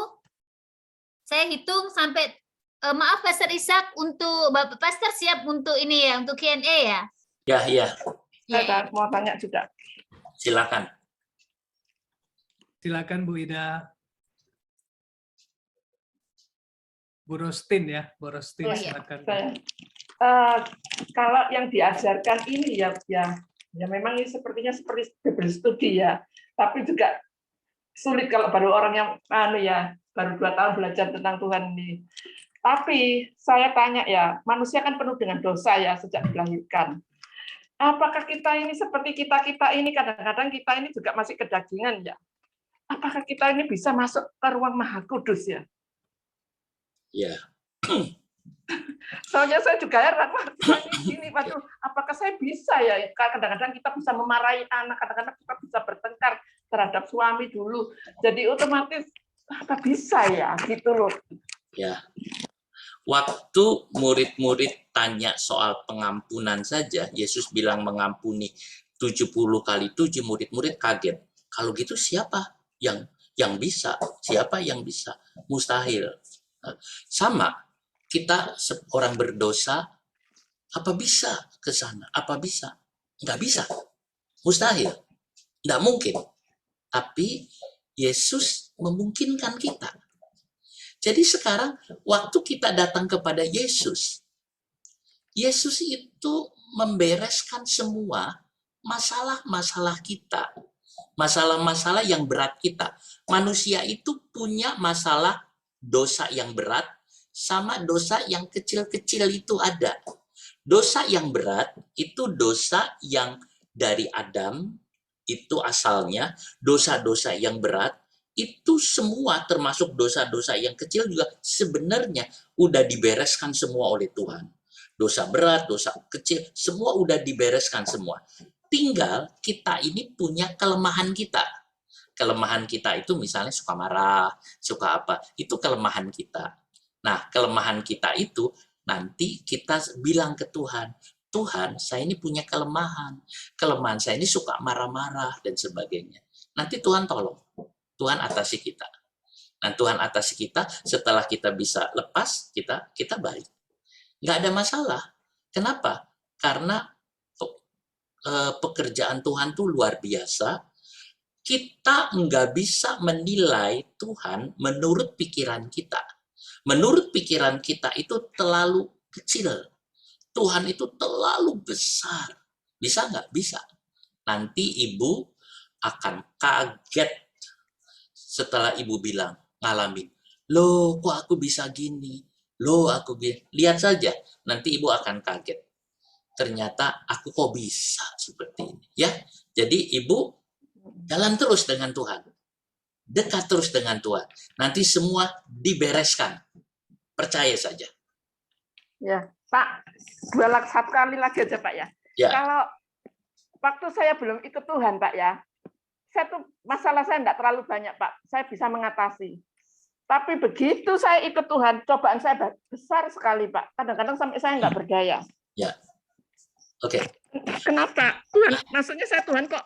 saya hitung sampai, maaf Pastor Ishak, untuk Bapak Pastor siap untuk ini ya, untuk Q&A ya? Ya. Saya mau tanya juga. Silakan. Silakan Bu Ida. Bu Rostin ya, Bu Rostin, Oh, iya. silakan. Saya, kalau yang diajarkan ini ya memang ini sepertinya seperti Bible studi ya, tapi juga sulit kalau baru orang yang baru 2 tahun belajar tentang Tuhan ini. Tapi saya tanya ya, manusia kan penuh dengan dosa ya sejak dilahirkan. Apakah kita ini seperti kita ini kadang-kadang kita ini juga masih kedagingan ya? Apakah kita ini bisa masuk ke ruang Maha Kudus ya? Ya. Soalnya saya juga heran, waduh, apakah saya bisa ya? Kadang-kadang kita bisa memarahi anak, kadang-kadang kita bisa bertengkar terhadap suami dulu. Jadi otomatis apa bisa ya, gitu loh. Ya. Waktu murid-murid tanya soal pengampunan saja, Yesus bilang mengampuni 70 kali 7, murid-murid kaget. Kalau gitu siapa yang bisa? Siapa yang bisa? Mustahil. Sama, kita orang berdosa, apa bisa ke sana? Apa bisa? Nggak bisa. Mustahil. Nggak mungkin. Tapi Yesus memungkinkan kita. Jadi sekarang waktu kita datang kepada Yesus, Yesus itu membereskan semua masalah-masalah kita. Masalah-masalah yang berat kita. Manusia itu punya masalah dosa yang berat sama dosa yang kecil-kecil itu ada. Dosa yang berat itu dosa yang dari Adam, itu asalnya. Dosa-dosa yang berat itu semua termasuk dosa-dosa yang kecil juga sebenarnya udah dibereskan semua oleh Tuhan. Dosa berat, dosa kecil, semua udah dibereskan semua. Tinggal kita ini punya kelemahan kita. Kelemahan kita itu misalnya suka marah, suka apa, itu kelemahan kita. Nah, kelemahan kita itu nanti kita bilang ke Tuhan, Tuhan, saya ini punya kelemahan. Kelemahan saya ini suka marah-marah dan sebagainya. Nanti Tuhan tolong. Tuhan atasi kita. Dan Tuhan atasi kita, setelah kita bisa lepas, kita baik. Nggak ada masalah. Kenapa? Karena pekerjaan Tuhan tuh luar biasa. Kita nggak bisa menilai Tuhan menurut pikiran kita. Menurut pikiran kita itu terlalu kecil. Tuhan itu terlalu besar. Bisa nggak? Bisa. Nanti Ibu akan kaget setelah Ibu bilang, ngalamin, loh kok aku bisa gini, loh aku bisa. Lihat saja, nanti Ibu akan kaget. Ternyata aku kok bisa seperti ini. Ya, jadi Ibu jalan terus dengan Tuhan. Dekat terus dengan Tuhan. Nanti semua dibereskan. Percaya saja. Ya, Pak, satu kali lagi aja Pak ya. Ya. Kalau waktu saya belum ikut Tuhan Pak ya, saya tuh masalah saya enggak terlalu banyak Pak, saya bisa mengatasi. Tapi begitu saya ikut Tuhan, cobaan saya besar sekali Pak. Kadang-kadang sampai saya enggak berdaya. Ya, oke. Kenapa? Tuhan, maksudnya Tuhan kok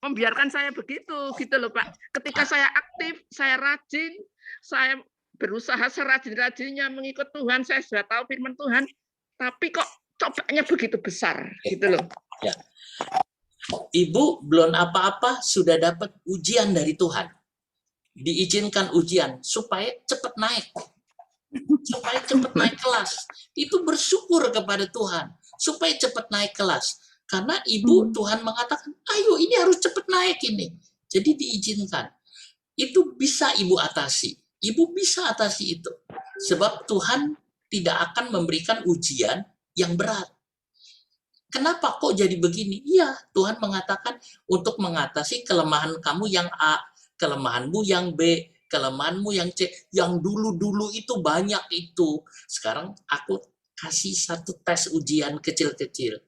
membiarkan saya begitu, gitu loh Pak. Ketika saya aktif, saya rajin, saya berusaha serajin-rajinnya mengikut Tuhan, saya sudah tahu firman Tuhan, tapi kok cobaannya begitu besar, gitu loh. Ya. Ibu belum apa-apa sudah dapat ujian dari Tuhan. Diizinkan ujian supaya cepat naik. Supaya cepat naik kelas. Itu bersyukur kepada Tuhan. Supaya cepat naik kelas. Karena Ibu, Tuhan mengatakan, ayo ini harus cepat naik ini. Jadi diizinkan. Itu bisa Ibu atasi. Ibu bisa atasi itu. Sebab Tuhan tidak akan memberikan ujian yang berat. Kenapa kok jadi begini? Iya, Tuhan mengatakan untuk mengatasi kelemahan kamu yang A, kelemahanmu yang B, kelemahanmu yang dulu-dulu itu banyak itu. Sekarang aku kasih satu tes ujian kecil-kecil.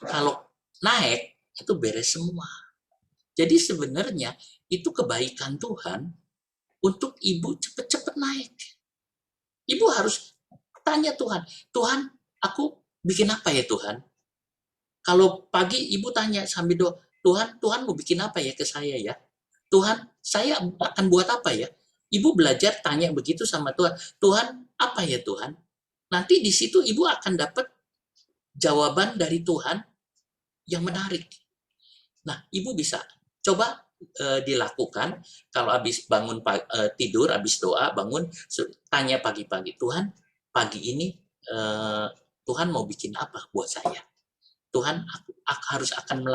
Kalau naik, itu beres semua. Jadi sebenarnya itu kebaikan Tuhan untuk ibu cepat-cepat naik. Ibu harus tanya Tuhan, Tuhan, aku bikin apa ya Tuhan? Kalau pagi ibu tanya sambil doa, Tuhan mau bikin apa ya ke saya ya? Tuhan, saya akan buat apa ya? Ibu belajar tanya begitu sama Tuhan. Tuhan, apa ya Tuhan? Nanti di situ ibu akan dapat jawaban dari Tuhan yang menarik. Nah, ibu bisa coba dilakukan kalau habis bangun tidur, habis doa, bangun, tanya pagi-pagi, Tuhan, pagi ini Tuhan mau bikin apa buat saya? Tuhan, aku harus akan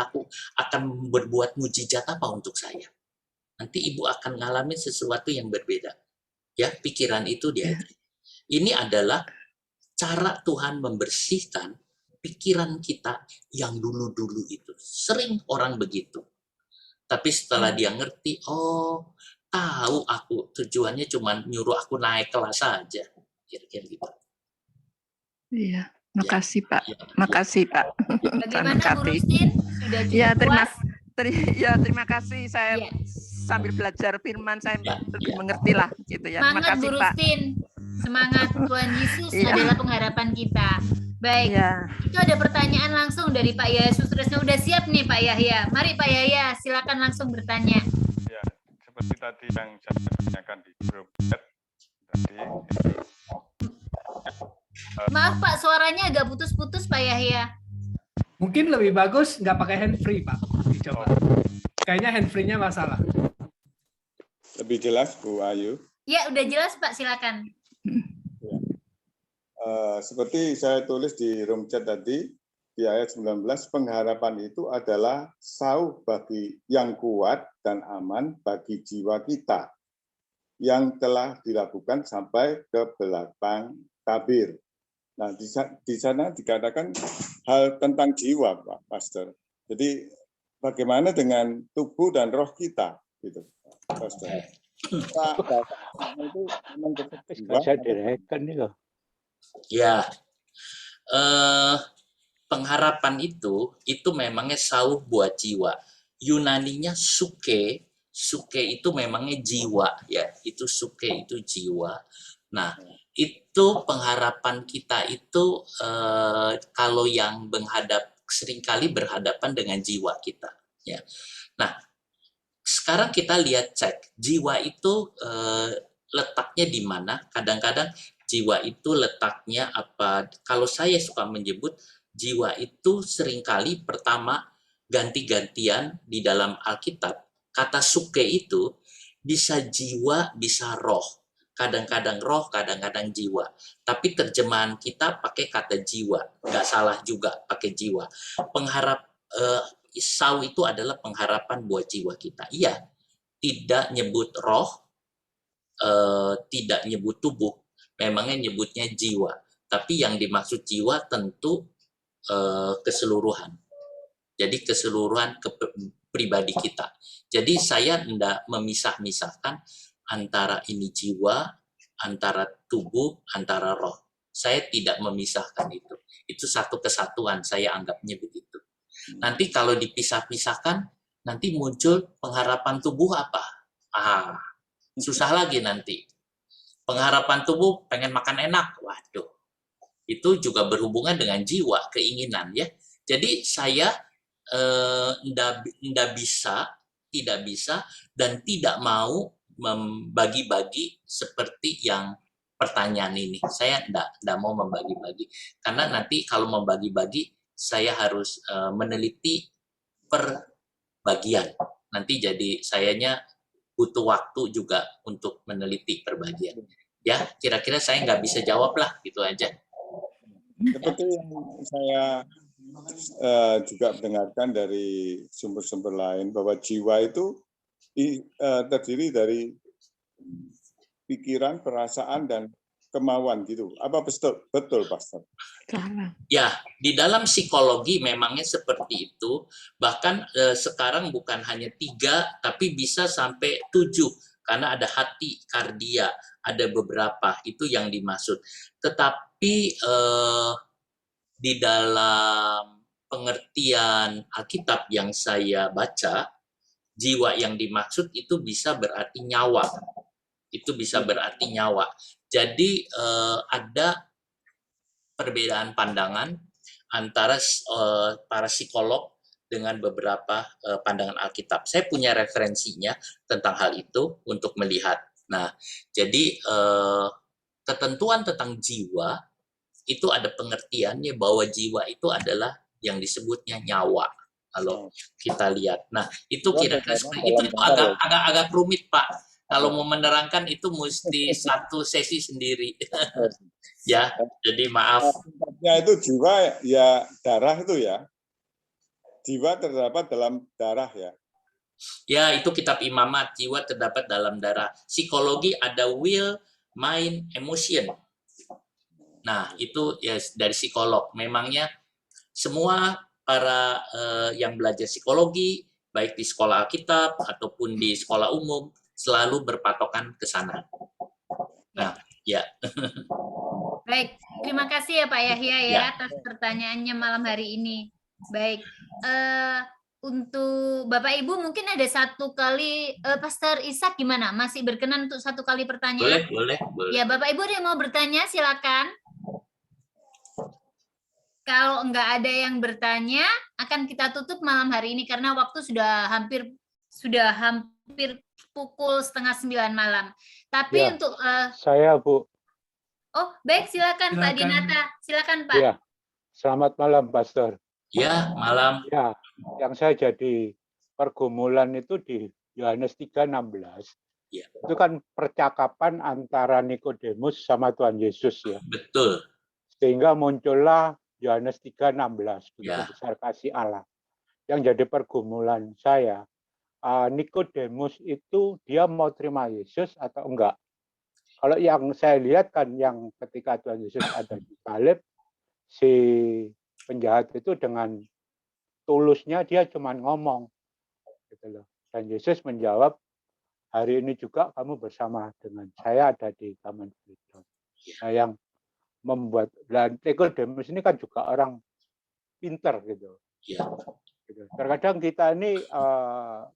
berbuat mujizat apa untuk saya? Nanti ibu akan ngalamin sesuatu yang berbeda. Ya, pikiran itu diajari. Ini adalah cara Tuhan membersihkan pikiran kita yang dulu-dulu itu. Sering orang begitu. Tapi setelah dia ngerti, oh, tahu aku tujuannya cuma nyuruh aku naik kelas saja. Kira-kira gitu. Iya, makasih Pak. Ya, Makasih Pak. Bagaimana Bu Rustin? Sudah cukup puas? Terima kasih. Saya Iya. sambil belajar firman saya Ya, lebih ya. mengerti lah gitu ya. Terima Semangat kasih Bu Pak. Rustin. Semangat, Tuhan Yesus Iya. adalah pengharapan kita. Baik, Ya. itu ada pertanyaan langsung dari Pak Yahya Sutresno. Udah siap nih Pak Yahya. Mari Pak Yahya, silakan langsung bertanya. Ya, seperti tadi yang saya tanyakan di grup chat tadi. Maaf Pak, suaranya agak putus-putus Pak Yahya. Mungkin lebih bagus nggak pakai handfree, Pak. Dicoba. Kayaknya handfree-nya masalah. Lebih jelas, Bu Ayu. Ya, udah jelas Pak, silakan. Seperti saya tulis di room chat tadi, di ayat 19, pengharapan itu adalah sauh bagi yang kuat dan aman bagi jiwa kita, yang telah dilakukan sampai ke belakang tabir. Nah, di sana dikatakan hal tentang jiwa, Pak Pastor. Jadi, bagaimana dengan tubuh dan roh kita, gitu, Pastor. Itu memang jiwa. Ya, pengharapan itu memangnya sauh buat jiwa. Yunaninya suke itu memangnya jiwa, ya. Itu suke itu jiwa. Nah, itu pengharapan kita itu kalau yang seringkali berhadapan dengan jiwa kita, ya. Nah, sekarang kita lihat cek jiwa itu letaknya di mana. Kadang-kadang jiwa itu letaknya apa? Kalau saya suka menyebut jiwa itu seringkali pertama ganti-gantian di dalam Alkitab. Kata suke itu bisa jiwa, bisa roh. Kadang-kadang roh, kadang-kadang jiwa. Tapi terjemahan kita pakai kata jiwa. Nggak salah juga pakai jiwa. Sau itu adalah pengharapan buat jiwa kita. Iya, tidak nyebut roh, tidak nyebut tubuh. Memangnya nyebutnya jiwa, tapi yang dimaksud jiwa tentu keseluruhan. Jadi keseluruhan pribadi kita. Jadi saya tidak memisah-misahkan antara ini jiwa, antara tubuh, antara roh. Saya tidak memisahkan itu. Itu satu kesatuan, saya anggapnya begitu. Nanti kalau dipisah-pisahkan, nanti muncul pengharapan tubuh apa? Susah lagi nanti. Pengharapan tubuh pengen makan enak, waduh, itu juga berhubungan dengan jiwa, keinginan ya. Jadi saya tidak bisa dan tidak mau membagi-bagi seperti yang pertanyaan ini. Saya tidak mau membagi-bagi karena nanti kalau membagi-bagi saya harus meneliti per bagian. Nanti jadi sayanya butuh waktu juga untuk meneliti perbagian. Ya, kira-kira saya nggak bisa jawab lah, gitu aja. Seperti yang saya juga mendengarkan dari sumber-sumber lain, bahwa jiwa itu terdiri dari pikiran, perasaan, dan kemauan gitu. Apa betul Pastor? Ya, di dalam psikologi memangnya seperti itu. Bahkan sekarang bukan hanya 3, tapi bisa sampai 7. karena ada hati, kardia, ada beberapa, itu yang dimaksud. Tetapi di dalam pengertian Alkitab yang saya baca, jiwa yang dimaksud itu bisa berarti nyawa. Itu bisa berarti nyawa. Jadi ada perbedaan pandangan antara para psikolog dengan beberapa pandangan Alkitab. Saya punya referensinya tentang hal itu untuk melihat. Nah, jadi ketentuan tentang jiwa itu ada pengertiannya bahwa jiwa itu adalah yang disebutnya nyawa. Kalau kita lihat, nah itu kira-kira itu agak rumit, Pak. Kalau mau menerangkan itu mesti satu sesi sendiri. Ya, jadi maaf. Ya itu jiwa ya darah itu ya. Jiwa terdapat dalam darah ya. Ya, itu kitab Imamat, jiwa terdapat dalam darah. Psikologi ada will, mind, emotion. Nah, itu ya dari psikolog. Memangnya semua para yang belajar psikologi, baik di sekolah Alkitab ataupun di sekolah umum, selalu berpatokan ke sana. Nah, ya. Baik, terima kasih ya Pak Yahya ya atas pertanyaannya malam hari ini. Baik, untuk Bapak Ibu mungkin ada satu kali, Pastor Ishak gimana? Masih berkenan untuk satu kali pertanyaan? Boleh. Ya, Bapak Ibu ada yang mau bertanya, silakan. Kalau enggak ada yang bertanya, akan kita tutup malam hari ini karena waktu sudah hampir pukul 8:30 malam. Tapi ya, untuk saya Bu. Oh, baik, silakan Pak Dinata. Silakan Pak. Ya. Selamat malam, Pastor. Ya, malam. Ya, yang saya jadi pergumulan itu di Yohanes 3:16. Ya. Itu kan percakapan antara Nikodemus sama Tuhan Yesus ya. Betul. Sehingga muncullah Yohanes 3:16, begitu Ya. besar kasih Allah. Yang jadi pergumulan saya, Nikodemus itu dia mau terima Yesus atau enggak? Kalau yang saya lihat kan yang ketika Tuhan Yesus ada di salib, si penjahat itu dengan tulusnya dia cuma ngomong, gitu loh. Dan Yesus menjawab, hari ini juga kamu bersama dengan saya ada di Taman Freedom. Nah, yang membuat, dan Nikodemus ini kan juga orang pinter gitu. Ya. Terkadang kita ini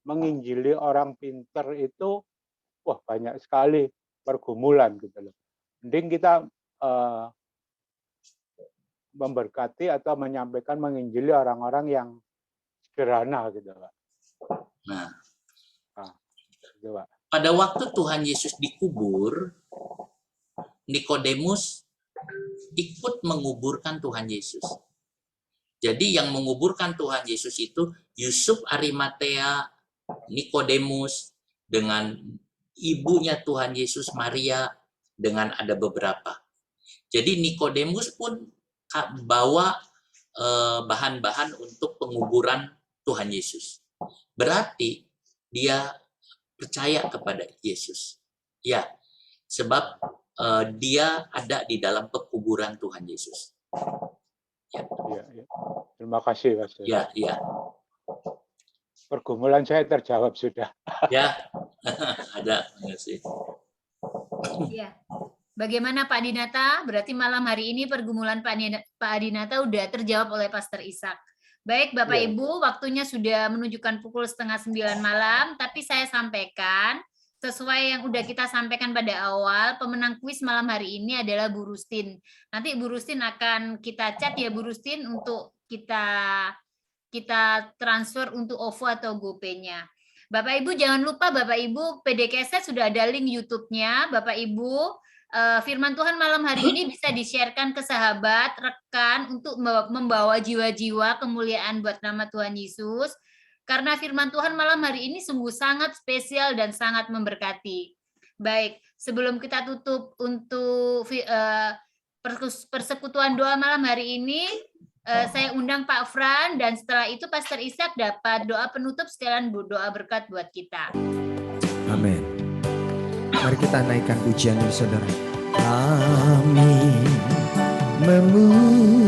menginjili orang pinter itu, wah banyak sekali pergumulan gitu loh. Mending kita memberkati atau menyampaikan menginjili orang-orang yang sederhana gitu Pak. Nah, gitu, Pak. Pada waktu Tuhan Yesus dikubur, Nikodemus ikut menguburkan Tuhan Yesus. Jadi yang menguburkan Tuhan Yesus itu Yusuf Arimatea, Nikodemus, dengan ibunya Tuhan Yesus Maria, dengan ada beberapa. Jadi Nikodemus pun bawa bahan-bahan untuk penguburan Tuhan Yesus. Berarti dia percaya kepada Yesus. Ya, sebab dia ada di dalam pekuburan Tuhan Yesus. Ya. Ya. Terima kasih, Mas. Ya. Pergumulan saya terjawab sudah. Ya, ada. Terima kasih. Ya. Bagaimana Pak Dinata? Berarti malam hari ini pergumulan Pak Dinata udah terjawab oleh Pastor Ishak. Baik, Bapak Ya. Ibu, waktunya sudah menunjukkan pukul 8:30 malam, tapi saya sampaikan sesuai yang udah kita sampaikan pada awal, pemenang kuis malam hari ini adalah Bu Rustin. Nanti Bu Rustin akan kita chat ya Bu Rustin untuk kita transfer untuk OVO atau GoPay-nya. Bapak Ibu jangan lupa Bapak Ibu PDKSet sudah ada link YouTube-nya. Bapak Ibu firman Tuhan malam hari ini bisa di-sharekan ke sahabat, rekan untuk membawa jiwa-jiwa kemuliaan buat nama Tuhan Yesus. Karena firman Tuhan malam hari ini sungguh sangat spesial dan sangat memberkati. Baik, sebelum kita tutup untuk persekutuan doa malam hari ini, saya undang Pak Fran, dan setelah itu Pastor Ishak dapat doa penutup sekalian doa berkat buat kita. Amin. Mari kita naikkan pujian ini saudara. Kami memuji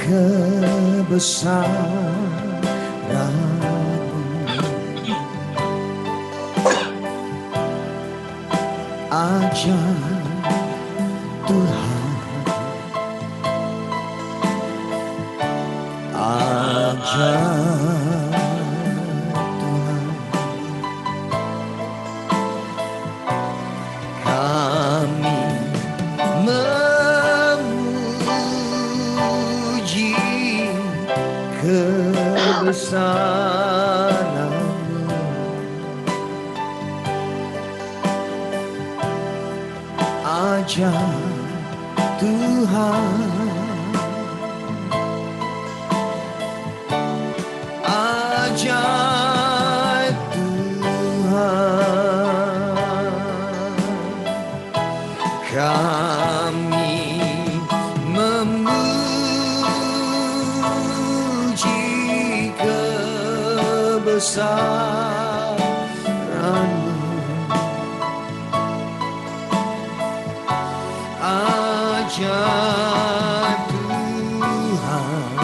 kebesaran-Mu, ajar Tuhan, ajar Tuhan, kami memuji kebesaran-Mu, ajar Tuhan, ajar Tuhan, kami memuji kebesaran-Mu, ajar Tuhan,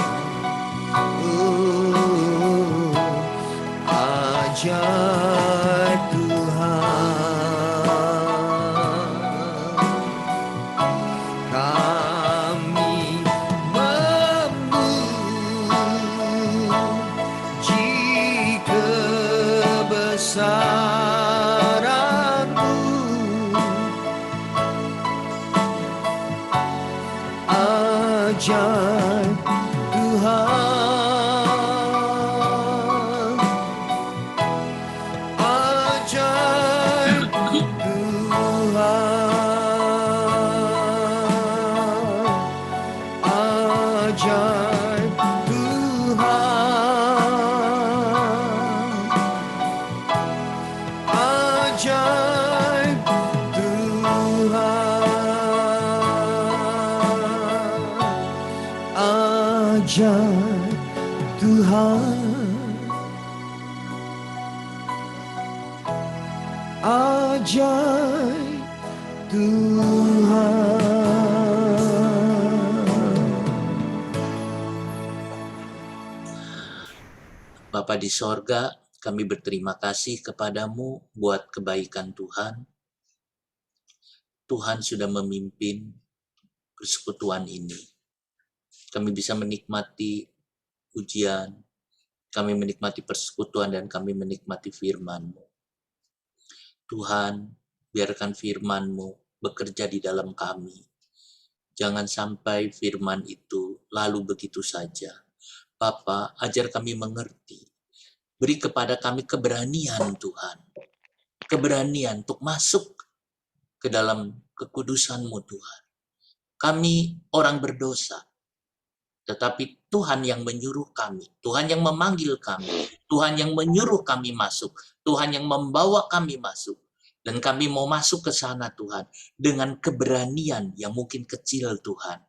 oh, ajar Tuhan, kami memuji kebesaran-Mu, ajar Tuhan, ajar Tuhan, ajar Tuhan, ajar Tuhan, ajar Tuhan, ajar Tuhan. Bapa di sorga, kami berterima kasih kepadamu buat kebaikan Tuhan. Tuhan sudah memimpin persekutuan ini. Kami bisa menikmati ujian, kami menikmati persekutuan, dan kami menikmati firman-Mu. Tuhan, biarkan firman-Mu bekerja di dalam kami. Jangan sampai firman itu lalu begitu saja. Bapa, ajar kami mengerti. Beri kepada kami keberanian, Tuhan. Keberanian untuk masuk ke dalam kekudusan-Mu, Tuhan. Kami orang berdosa, tetapi Tuhan yang menyuruh kami, Tuhan yang memanggil kami, Tuhan yang menyuruh kami masuk, Tuhan yang membawa kami masuk. Dan kami mau masuk ke sana, Tuhan, dengan keberanian yang mungkin kecil, Tuhan.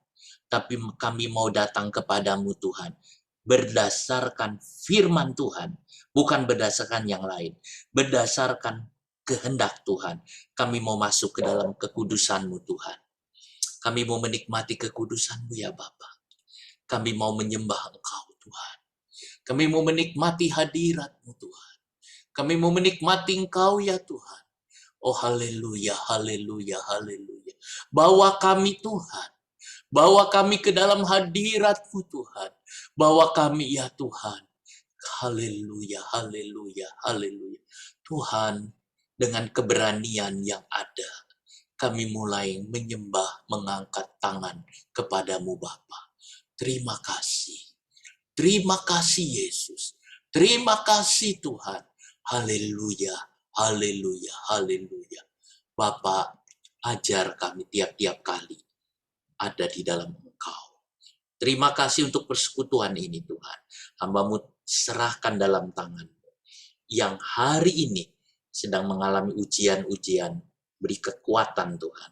Tapi kami mau datang kepadamu, Tuhan, berdasarkan firman Tuhan, bukan berdasarkan yang lain. Berdasarkan kehendak Tuhan, kami mau masuk ke dalam kekudusan-Mu, Tuhan. Kami mau menikmati kekudusan-Mu, ya Bapa. Kami mau menyembah Engkau, Tuhan. Kami mau menikmati hadirat-Mu, Tuhan. Kami mau menikmati Engkau, ya Tuhan. Oh, haleluya, haleluya, haleluya. Bawa kami, Tuhan. Bawa kami ke dalam hadirat-Mu, Tuhan. Bawa kami, ya Tuhan. Haleluya, haleluya, haleluya. Tuhan, dengan keberanian yang ada, kami mulai menyembah, mengangkat tangan kepadamu, Bapa. Terima kasih. Terima kasih, Yesus. Terima kasih, Tuhan. Haleluya, haleluya, haleluya. Bapa, ajar kami tiap-tiap kali ada di dalam Engkau. Terima kasih untuk persekutuan ini, Tuhan. Hamba-Mu serahkan dalam tangan-Mu. Yang hari ini sedang mengalami ujian-ujian, beri kekuatan, Tuhan.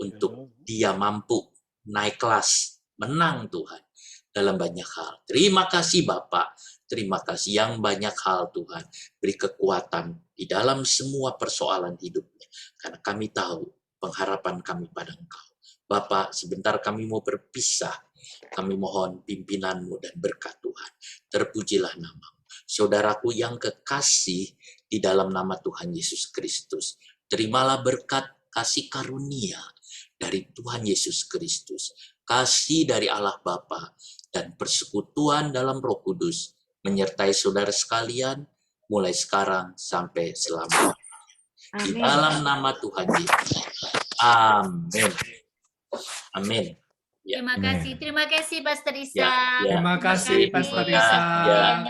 Untuk dia mampu naik kelas, menang, Tuhan. Dalam banyak hal. Terima kasih, Bapak. Terima kasih yang banyak hal, Tuhan. Beri kekuatan di dalam semua persoalan hidupnya. Karena kami tahu pengharapan kami pada Engkau. Bapak, sebentar kami mau berpisah. Kami mohon pimpinan-Mu dan berkat Tuhan. Terpujilah nama-Mu. Saudaraku yang kekasih di dalam nama Tuhan Yesus Kristus. Terimalah berkat, kasih karunia dari Tuhan Yesus Kristus, kasih dari Allah Bapa, dan persekutuan dalam Roh Kudus menyertai saudara sekalian mulai sekarang sampai selamanya. Di Amin. dalam nama Tuhan Yesus. Amin. Amin. Ya. Terima kasih Pastor Isa. Ya, ya. Terima kasih, Pastor Ya, Isa. ya.